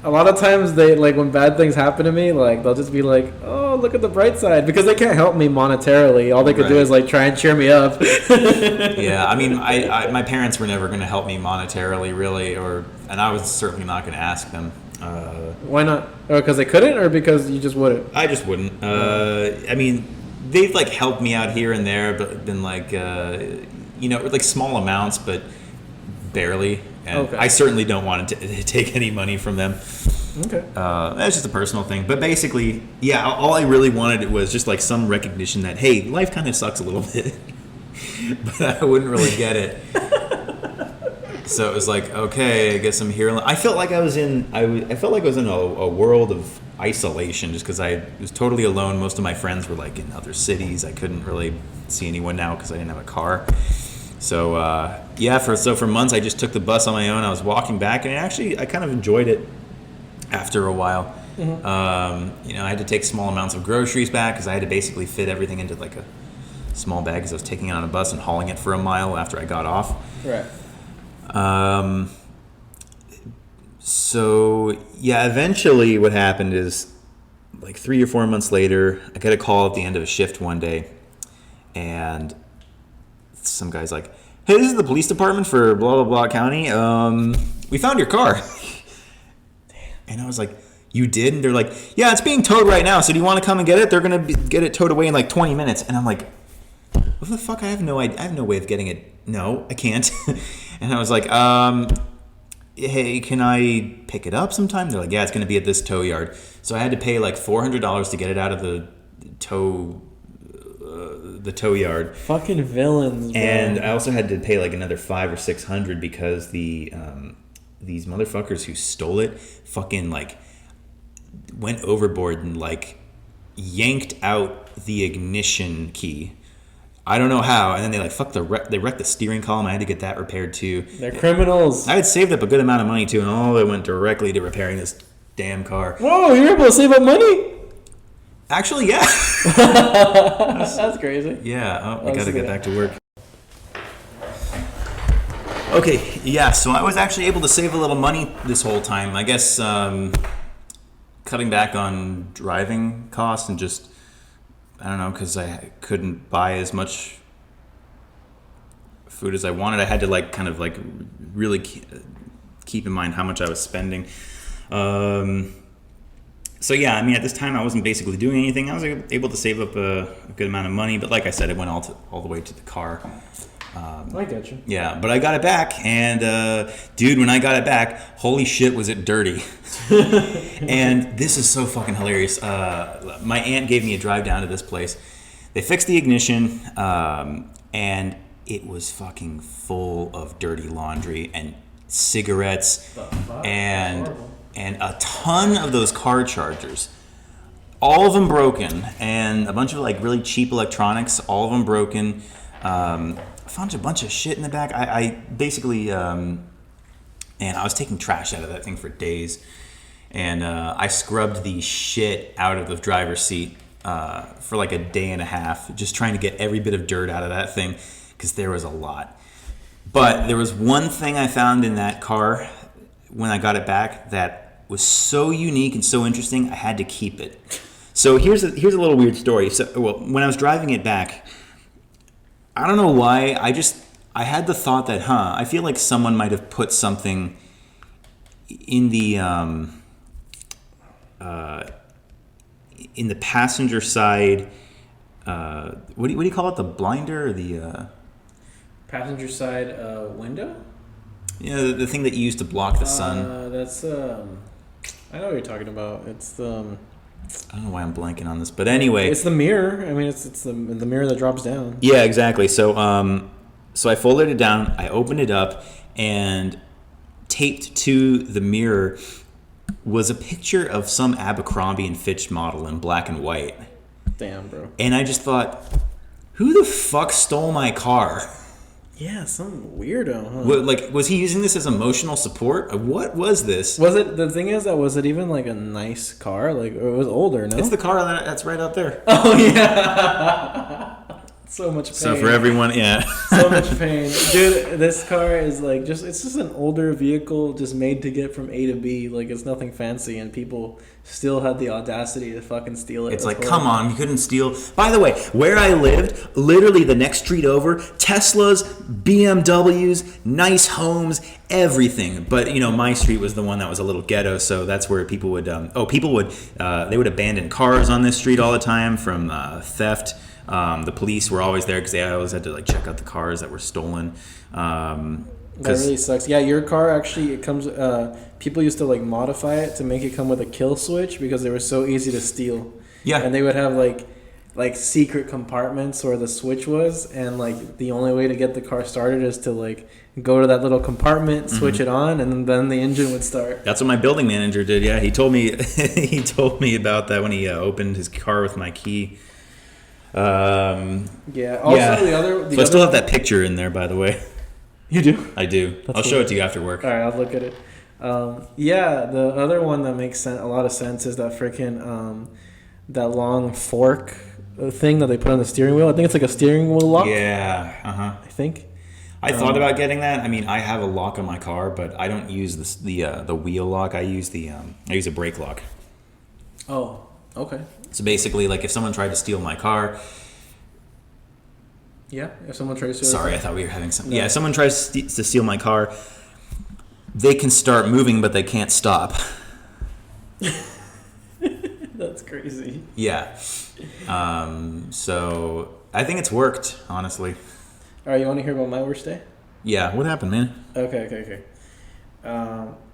a lot of times they like when bad things happen to me, like they'll just be like, "Oh, look at the bright side," because they can't help me monetarily. All they could do Right. is like try and cheer me up. Yeah, I mean, I my parents were never going to help me monetarily, really, and I was certainly not going to ask them. Why not? Or because they couldn't, or because you just wouldn't? I just wouldn't. I mean, they've like helped me out here and there, but been like, you know, like small amounts, but barely. And Okay. I certainly don't want to take any money from them. Okay. That's just a personal thing. But basically, yeah, all I really wanted was just like some recognition that, hey, life kind of sucks a little bit. But I wouldn't really get it. So it was like, okay, I guess I'm here. I felt like I was in a world of isolation just because I was totally alone. Most of my friends were like in other cities. I couldn't really see anyone now because I didn't have a car. So yeah, for months I just took the bus on my own. I was walking back, and I kind of enjoyed it after a while. Mm-hmm. You know, I had to take small amounts of groceries back because I had to basically fit everything into like a small bag because I was taking it on a bus and hauling it for a mile after I got off. Right. So yeah, eventually what happened is like 3 or 4 months later, I got a call at the end of a shift one day, and some guy's like, "Hey, this is the police department for blah blah blah county. We found your car." And I was like, "You did?" And they're like, "Yeah, it's being towed right now. So do you want to come and get it? They're gonna get it towed away in like 20 minutes." And I'm like, "What the fuck? I have no idea. I have no way of getting it. No, I can't." And I was like, "Hey, can I pick it up sometime?" They're like, "Yeah, it's gonna be at this tow yard." So I had to pay like $400 to get it out of the tow yard. Fucking villains, bro. And I also had to pay like another $500 or $600 because these motherfuckers who stole it fucking like went overboard and like yanked out the ignition key. I don't know how, and then they like they wrecked the steering column. I had to get that repaired too. They're criminals. I had saved up a good amount of money too, and all of it went directly to repairing this damn car. Whoa, you're able to save up money? Actually, yeah. That's crazy. Yeah, I gotta get back to work. Okay, yeah, so I was actually able to save a little money this whole time. I guess cutting back on driving costs and just, I don't know, because I couldn't buy as much food as I wanted. I had to like kind of like really keep in mind how much I was spending. So yeah, I mean, at this time I wasn't basically doing anything. I was able to save up a good amount of money, but like I said, it went all the way to the car. I get you. Yeah, but I got it back, and dude, when I got it back, holy shit, was it dirty! And this is so fucking hilarious. My aunt gave me a drive down to this place. They fixed the ignition, and it was fucking full of dirty laundry and cigarettes and a ton of those car chargers. All of them broken, and a bunch of like really cheap electronics. All of them broken. I found a bunch of shit in the back. I basically, and I was taking trash out of that thing for days, and I scrubbed the shit out of the driver's seat for like a day and a half, just trying to get every bit of dirt out of that thing, because there was a lot. But there was one thing I found in that car when I got it back that was so unique and so interesting, I had to keep it. So here's a little weird story. So, well, when I was driving it back, I don't know why, I had the thought that, I feel like someone might have put something in the passenger side. What do you call it? The blinder or the Passenger side window? Yeah, the thing that you use to block the sun. That's I know what you're talking about. It's the I don't know why I'm blanking on this, but anyway, it's the mirror. I mean, it's the mirror that drops down. Yeah, exactly. So So I folded it down, I opened it up, and taped to the mirror was a picture of some Abercrombie and Fitch model in black and white. Damn, bro. And I just thought, who the fuck stole my car? Yeah, some weirdo, huh? Like, was he using this as emotional support? What was this? Was it, the thing is that, was it even like a nice car? Like, it was older, no? It's the car that's right out there. Oh, yeah. So much pain. So for everyone, yeah. So much pain. Dude, this car is like it's just an older vehicle just made to get from A to B. Like, it's nothing fancy, and people still had the audacity to fucking steal it. It's That's like, horrible. come on, you couldn't steal. By the way, where I lived, literally the next street over, Teslas, BMWs, nice homes, everything. But, you know, my street was the one that was a little ghetto, so that's where people would, they would abandon cars on this street all the time from theft. The police were always there because they always had to like check out the cars that were stolen. That really sucks. Yeah, your car actually, it comes. People used to like modify it to make it come with a kill switch because they were so easy to steal. Yeah, and they would have like secret compartments where the switch was, and like the only way to get the car started is to like go to that little compartment, switch it on, and then the engine would start. That's what my building manager did. Yeah, he told me he told me about that when he opened his car with my key. Yeah. Also, yeah. the I still have that picture in there, by the way. You do? I do. I'll show it to you after work. All right, I'll look at it. Yeah, the other one that makes a lot of sense is that freaking that long fork thing that they put on the steering wheel. I think it's like a steering wheel lock. Yeah. I think. I thought about getting that. I mean, I have a lock on my car, but I don't use the wheel lock. I use a brake lock. Oh, okay. So basically, like if someone tried to steal my car. Yeah, if someone tries to. Sorry, I thought we were having some. No. Yeah, if someone tries to steal my car, they can start moving, but they can't stop. That's crazy. Yeah. So I think it's worked, honestly. All right, you want to hear about my worst day? Yeah. What happened, man? Okay.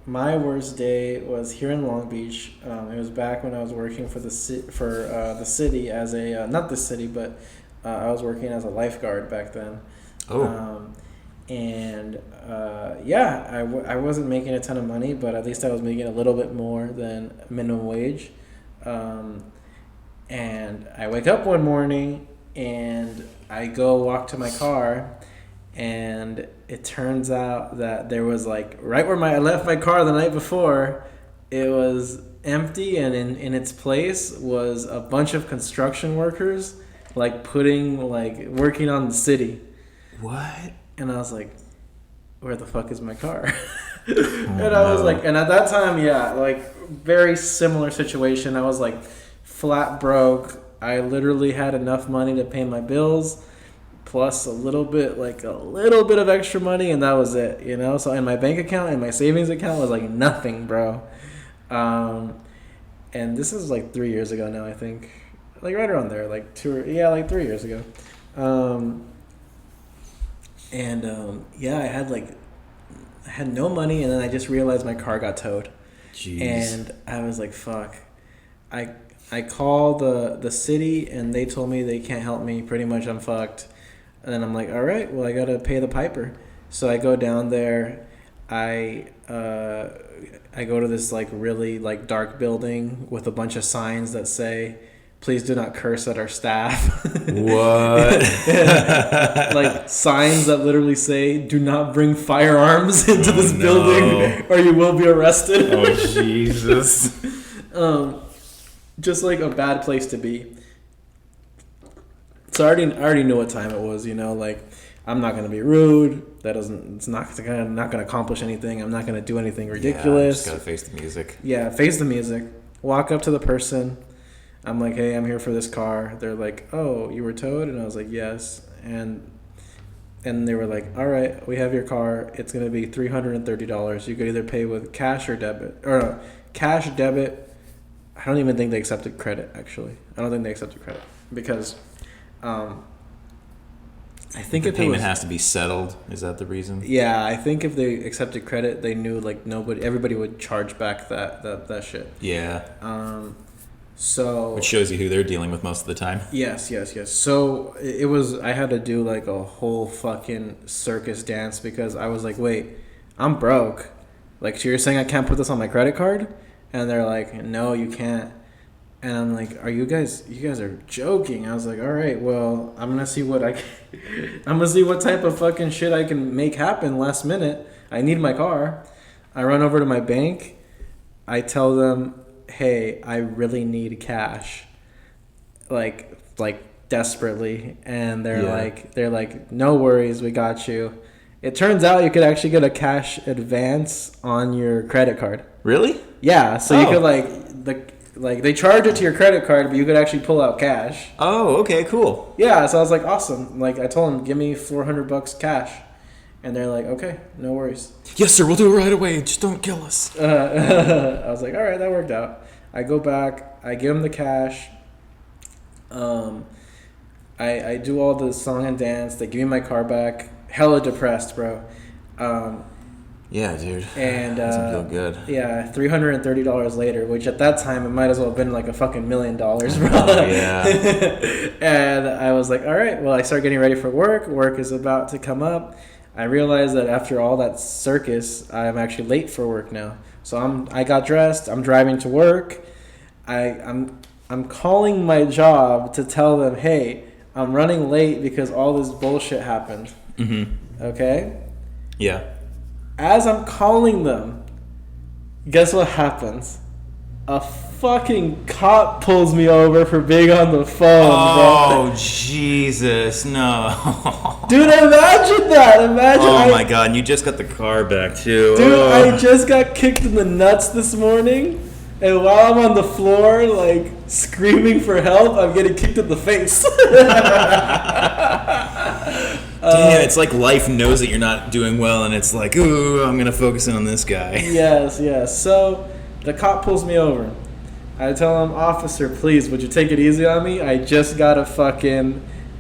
My worst day was here in Long Beach. It was back when I was working for the city as a not the city, but I was working as a lifeguard back then. Oh. I wasn't making a ton of money, but at least I was making a little bit more than minimum wage. And I wake up one morning and I go walk to my car. And it turns out that there was like right where I left my car the night before, it was empty, and in its place was a bunch of construction workers working on the city. What? And I was like, where the fuck is my car? I was like, and at that time, yeah, like very similar situation. I was like flat broke. I literally had enough money to pay my bills, plus a little bit of extra money, and that was it, you know? So in my bank account and my savings account was like nothing, bro. And this is like 3 years ago now, I think. Like right around there, 3 years ago. I had no money, and then I just realized my car got towed. Jeez. And I was like, fuck. I called the city, and they told me they can't help me. Pretty much I'm fucked. And then I'm like, all right, well, I got to pay the piper. So I go down there. I go to this like really like dark building with a bunch of signs that say, please do not curse at our staff. What? Like signs that literally say, do not bring firearms into this building or you will be arrested. Oh, Jesus. Just like a bad place to be. So I already know what time it was, you know, like I'm not gonna be rude. It's not gonna accomplish anything. I'm not gonna do anything ridiculous. Yeah, just gotta face the music. Yeah, face the music. Walk up to the person. I'm like, hey, I'm here for this car. They're like, oh, you were towed? And I was like, yes. And they were like, all right, we have your car. It's gonna be $330. You could either pay with cash or debit, or no, cash, debit. I don't even think they accepted credit. Actually, I don't think they accepted credit because. I think the payment has to be settled. Is that the reason? Yeah, I think if they accepted credit, they knew like everybody would charge back that shit. Yeah. So Which shows you who they're dealing with most of the time. yes, yes, yes. So it was. I had to do like a whole fucking circus dance because I was like, wait, I'm broke. Like, so you're saying I can't put this on my credit card? And they're like, no, you can't. And I'm like, are you guys? You guys are joking. I was like, all right, well, I'm gonna see what I'm gonna see what type of fucking shit I can make happen last minute. I need my car. I run over to my bank. I tell them, hey, I really need cash, like desperately, and they're like, no worries, we got you. It turns out you could actually get a cash advance on your credit card. Really? Yeah, so you could they charge it to your credit card, but you could actually pull out cash. Oh, okay, cool. Yeah, so I was like, awesome. Like, I told them, give me $400 cash, and they're like, okay, no worries. Yes, sir. We'll do it right away. Just don't kill us. I was like, all right, that worked out. I go back, I give them the cash. I do all the song and dance. They give me my car back. Hella depressed, bro. Yeah, dude. And doesn't feel good. Yeah, $330 later, which at that time it might as well have been like a fucking $1 million, bro. Oh, yeah. And I was like, all right, well, I start getting ready for work. Work is about to come up. I realized that after all that circus, I'm actually late for work now. So I got dressed. I'm driving to work. I'm calling my job to tell them, hey, I'm running late because all this bullshit happened. Mm-hmm. Okay? Yeah. As I'm calling them, guess what happens? A fucking cop pulls me over for being on the phone, bro. Oh, Jesus, no. Dude, imagine that. Oh, my God. And you just got the car back, too. Dude, I just got kicked in the nuts this morning. And while I'm on the floor, like, screaming for help, I'm getting kicked in the face. Damn, it's like life knows that you're not doing well, and it's like, ooh, I'm going to focus in on this guy. Yes. So, the cop pulls me over. I tell him, officer, please, would you take it easy on me? I just got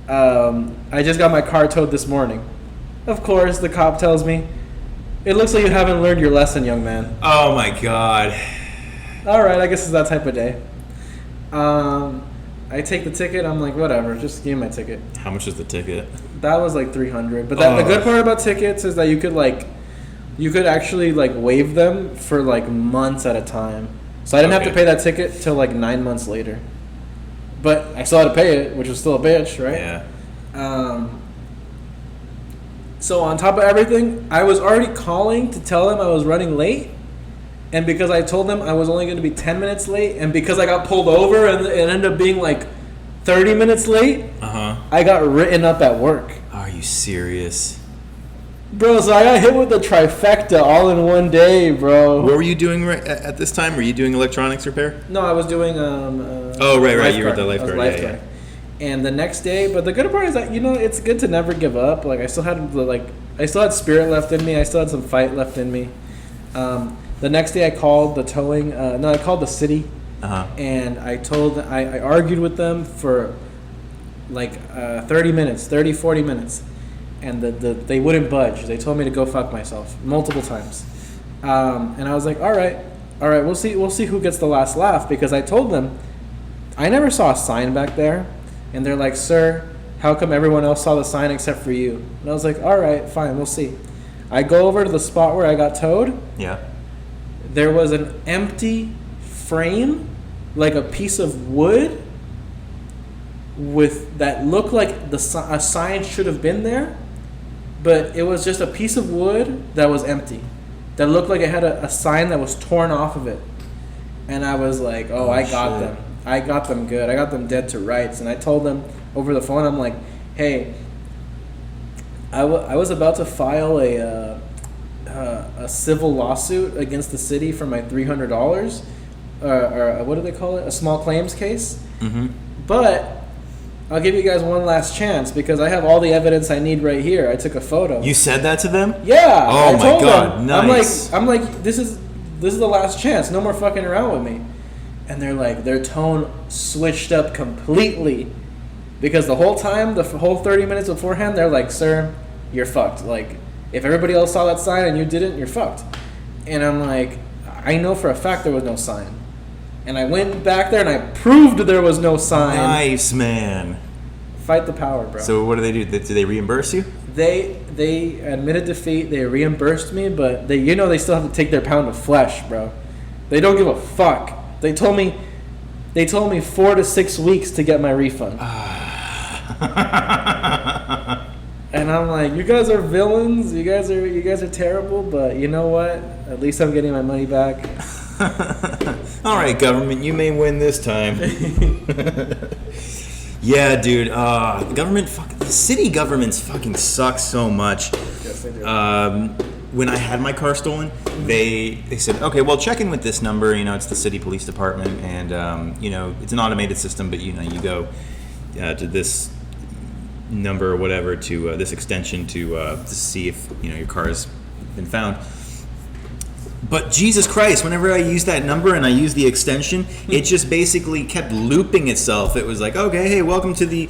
my car towed this morning. Of course, the cop tells me, it looks like you haven't learned your lesson, young man. Oh, my God. All right, I guess it's that type of day. I take the ticket. I'm like, whatever, just give me my ticket. How much is the ticket? That was like $300. But the good part about tickets is that you could actually like waive them for like months at a time. So I didn't have to pay that ticket till like 9 months later. But I still had to pay it, which was still a bitch, right? Yeah. So on top of everything, I was already calling to tell them I was running late. And because I told them I was only going to be 10 minutes late, and because I got pulled over and it ended up being like 30 minutes late, I got written up at work. Are you serious? Bro, so I got hit with the trifecta all in one day, bro. What were you doing at this time? Were you doing electronics repair? No, I was doing oh, right. You were the lifeguard. Yeah. And the next day, but the good part is that, you know, it's good to never give up. Like, I still had spirit left in me. I still had some fight left in me. The next day I called the towing, I called the city, and I argued with them for like 40 minutes, and they wouldn't budge. They told me to go fuck myself multiple times. And I was like, all right, we'll see who gets the last laugh, because I told them I never saw a sign back there. And they're like, sir, how come everyone else saw the sign except for you? And I was like, all right, fine, we'll see. I go over to the spot where I got towed. Yeah. There was an empty frame, like a piece of wood, with that looked like a sign should have been there, but it was just a piece of wood that was empty, that looked like it had a sign that was torn off of it. And I was like, oh, I got them. I got them good. I got them dead to rights. And I told them over the phone, I'm like, hey, I was about to file a civil lawsuit against the city for my $300, or what do they call it? A small claims case. Mm-hmm. But I'll give you guys one last chance because I have all the evidence I need right here. I took a photo. You said that to them? Yeah. Oh my God! Nice. I'm like, this is the last chance. No more fucking around with me. And they're like, their tone switched up completely, because the whole time, the whole 30 minutes beforehand, they're like, sir, you're fucked. Like, if everybody else saw that sign and you didn't, you're fucked. And I'm like, I know for a fact there was no sign. And I went back there and I proved there was no sign. Nice, man. Fight the power, bro. So what do? Do they reimburse you? They admitted defeat. They reimbursed me, but they still have to take their pound of flesh, bro. They don't give a fuck. They told me 4 to 6 weeks to get my refund. And I'm like, you guys are villains. You guys are terrible. But you know what? At least I'm getting my money back. All right, government, you may win this time. Yeah, dude. The city governments fucking suck so much. Yes, they do. When I had my car stolen, they said, okay, well, check in with this number. It's the city police department, and it's an automated system, but you go to this number or whatever, to this extension to see if your car has been found. But Jesus Christ, whenever I used that number and I used the extension, it just basically kept looping itself. It was like, okay, hey, welcome to the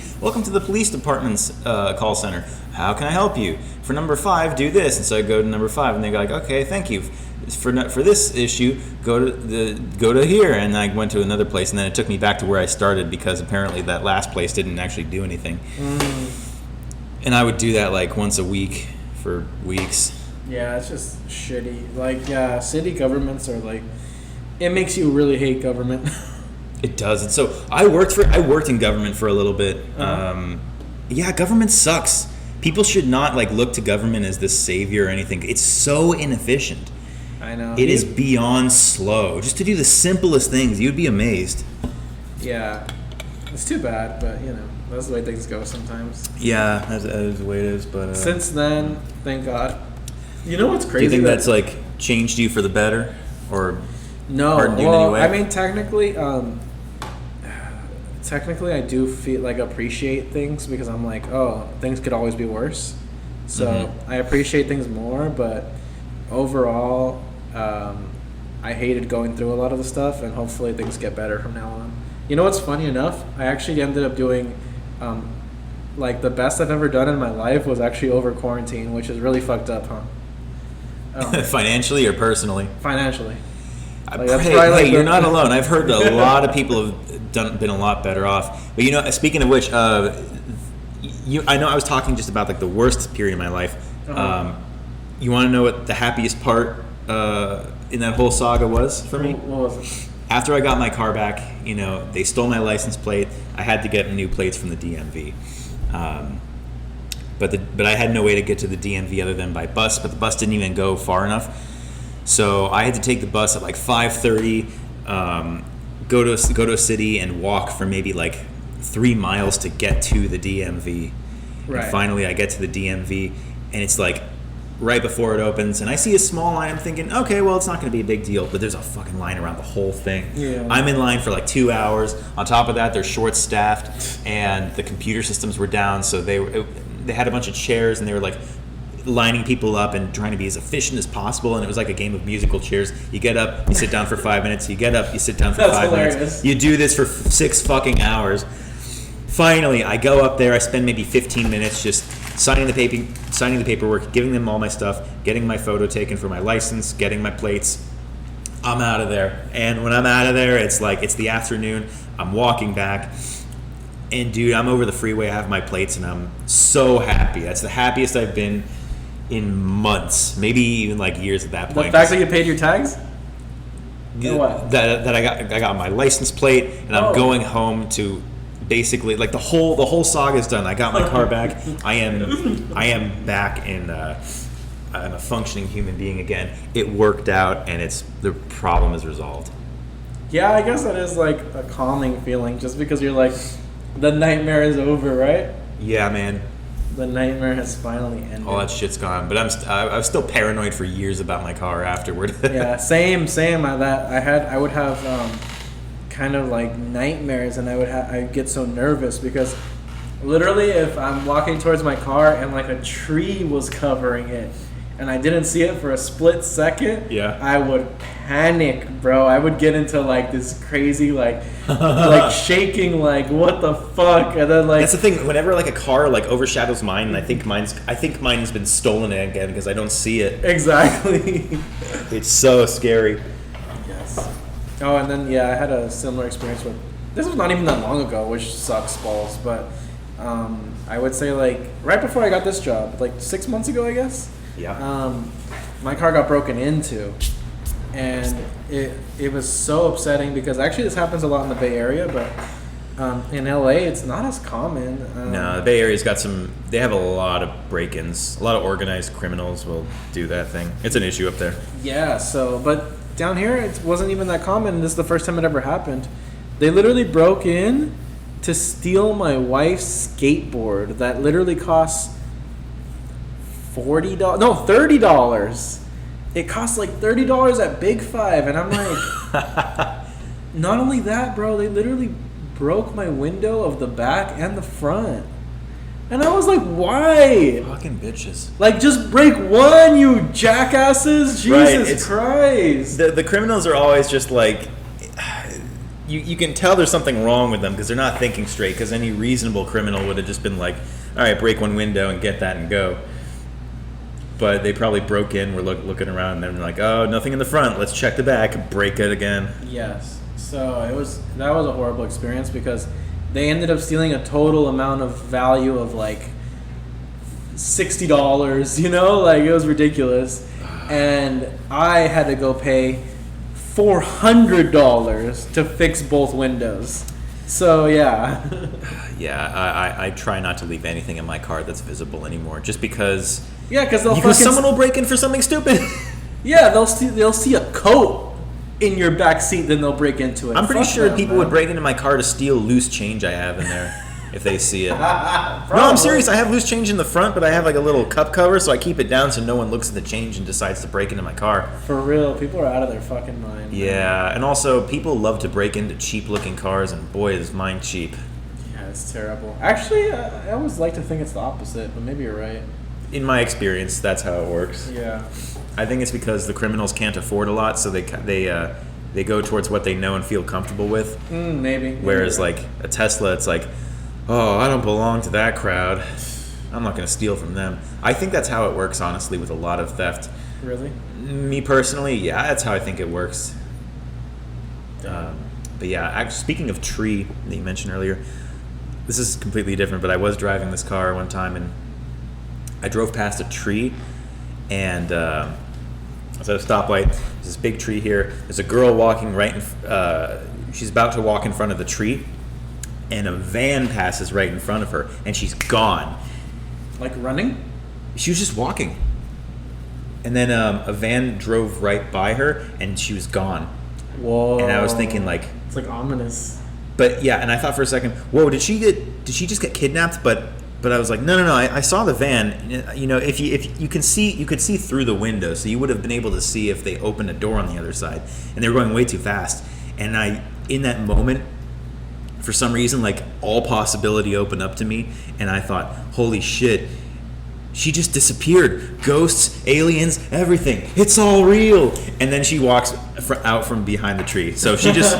police department's call center. How can I help you? For number 5, do this. And so I go to number 5, and they go like, okay, thank you. For this issue, go to here. And I went to another place, and then it took me back to where I started because apparently that last place didn't actually do anything. And I would do that like once a week for weeks. Yeah, it's just shitty. Like, yeah, city governments are like, it makes you really hate government. It does. And so I worked in government for a little bit. Yeah, government sucks. People should not look to government as this savior or anything. It's so inefficient. I know. It is beyond slow. Just to do the simplest things, you'd be amazed. Yeah, it's too bad, but that's the way things go sometimes. Yeah, that is the way it is. But since then, thank God. You know what's crazy? Do you think that's changed you for the better, or no? hardened you in any way? I mean, technically, I do feel appreciate things because I'm like, oh, things could always be worse. So I appreciate things more, but overall, I hated going through a lot of the stuff, and hopefully things get better from now on. You know what's funny enough? I actually ended up doing, the best I've ever done in my life was actually over quarantine, which is really fucked up, huh? Financially or personally? Financially. You're not alone. I've heard a lot of people have been a lot better off. But speaking of which, I know I was talking just about the worst period of my life. You want to know what the happiest part in that whole saga was for me? What was it? After I got my car back, they stole my license plate. I had to get new plates from the DMV. But I had no way to get to the DMV other than by bus, but the bus didn't even go far enough. So I had to take the bus at 5:30, go to a city and walk for maybe 3 miles to get to the DMV. Right. And finally I get to the DMV, and it's right before it opens, and I see a small line. I'm thinking, okay, well, it's not going to be a big deal, but there's a fucking line around the whole thing. Yeah. I'm in line for 2 hours. On top of that, they're short-staffed, and the computer systems were down, so they had a bunch of chairs, and they were lining people up and trying to be as efficient as possible, and it was like a game of musical chairs. You get up, you sit down for 5 minutes, you get up, you sit down for 5 minutes. You do this for 6 fucking hours. Finally, I go up there, I spend maybe 15 minutes just signing the paperwork, giving them all my stuff, getting my photo taken for my license, getting my plates. I'm out of there. And when I'm out of there, it's the afternoon, I'm walking back, and dude, I'm over the freeway, I have my plates, and I'm so happy. That's the happiest I've been in months, maybe even years at that point. The fact that you paid your tags? What? That I got my license plate, and I'm going home to basically the whole saga is done. I got my car back. I am back in. I'm a functioning human being again. It worked out, and the problem is resolved. Yeah, I guess that is a calming feeling, just because you're the nightmare is over, right? Yeah, man. The nightmare has finally ended. All that shit's gone, but I was still paranoid for years about my car afterward. Yeah, same. I would have kind of nightmares, and I'd get so nervous because literally if I'm walking towards my car and a tree was covering it and I didn't see it for a split second, yeah, I would panic, bro. I would get into this crazy shaking, what the fuck, and then that's the thing. Whenever a car overshadows mine, and I think mine's been stolen again because I don't see it. Exactly. It's so scary. Yes. Oh, and then yeah, I had a similar experience with. This was not even that long ago, which sucks balls. But I would say like right before I got this job, like 6 months ago, I guess. Yeah. My car got broken into, and it was so upsetting because actually this happens a lot in the Bay Area, but in LA it's not as common. No, the Bay Area's got some. They have a lot of break-ins. A lot of organized criminals will do that thing. It's an issue up there. Yeah. So, but down here it wasn't even that common. This is the first time it ever happened. They literally broke in to steal my wife's skateboard that literally costs $40. No, $30. It costs like $30 at Big Five, and I'm like, not only that, bro. They literally broke my window of the back and the front, and I was like, why? Fucking bitches. Like, just break one, you jackasses! Jesus Christ! The criminals are always just like, you can tell there's something wrong with them because they're not thinking straight. Because any reasonable criminal would have just been like, all right, break one window and get that and go. But they probably broke in, were looking around, and then like, oh, nothing in the front. Let's check the back, break it again. Yes. So that was a horrible experience because they ended up stealing a total amount of value of like $60. You know, like it was ridiculous, and I had to go pay $400 to fix both windows. So yeah. Yeah, I try not to leave anything in my car that's visible anymore, just because. Yeah, because someone will break in for something stupid. Yeah, they'll see a coat in your back seat, then they'll break into it. I'm pretty sure them, people man. would break into my car to steal loose change I have in there if they see it. No, I'm serious. I have loose change in the front, but I have like a little cup cover, so I keep it down so no one looks at the change and decides to break into my car. For real, people are out of their fucking mind. Yeah, and also people love to break into cheap-looking cars, and boy, is mine cheap. Yeah, it's terrible. Actually, I always like to think it's the opposite, but maybe you're right. In my experience, that's how it works. Yeah. I think it's because the criminals can't afford a lot, so they go towards what they know and feel comfortable with. Maybe. Whereas like a Tesla, it's like, oh, I don't belong to that crowd. I'm not going to steal from them. I think that's how it works, honestly, with a lot of theft. Really? Me personally, yeah, that's how I think it works. But yeah, speaking of tree that you mentioned earlier, this is completely different, but I was driving this car one time and I drove past a tree, and I was at a stoplight. There's this big tree here. There's a girl walking right she's about to walk in front of the tree, and a van passes right in front of her, and she's gone. Like running? She was just walking. And then a van drove right by her, and she was gone. Whoa. And I was thinking like... It's like ominous. But yeah, and I thought for a second, whoa, did she just get kidnapped? But I was like, no. I saw the van. You know, if you could see through the window, so you would have been able to see if they opened a door on the other side, and they were going way too fast. And in that moment, for some reason, like all possibility opened up to me, and I thought, holy shit, she just disappeared. Ghosts, aliens, everything. It's all real. And then she walks out from behind the tree. So she just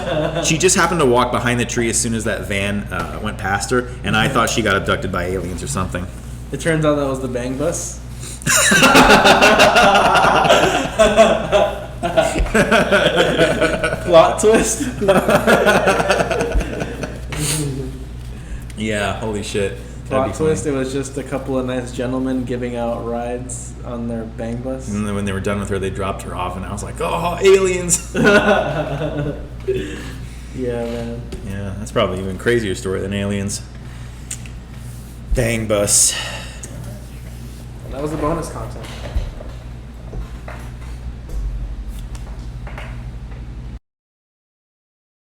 happened to walk behind the tree as soon as that van went past her, and I thought she got abducted by aliens or something. It turns out that was the bang bus. Plot twist. Yeah, holy shit. Plot twist, it was just a couple of nice gentlemen giving out rides on their bang bus. And then when they were done with her, they dropped her off, and I was like, oh, aliens. Yeah, man. Yeah, that's probably an even crazier story than aliens. Bang bus. That was the bonus content.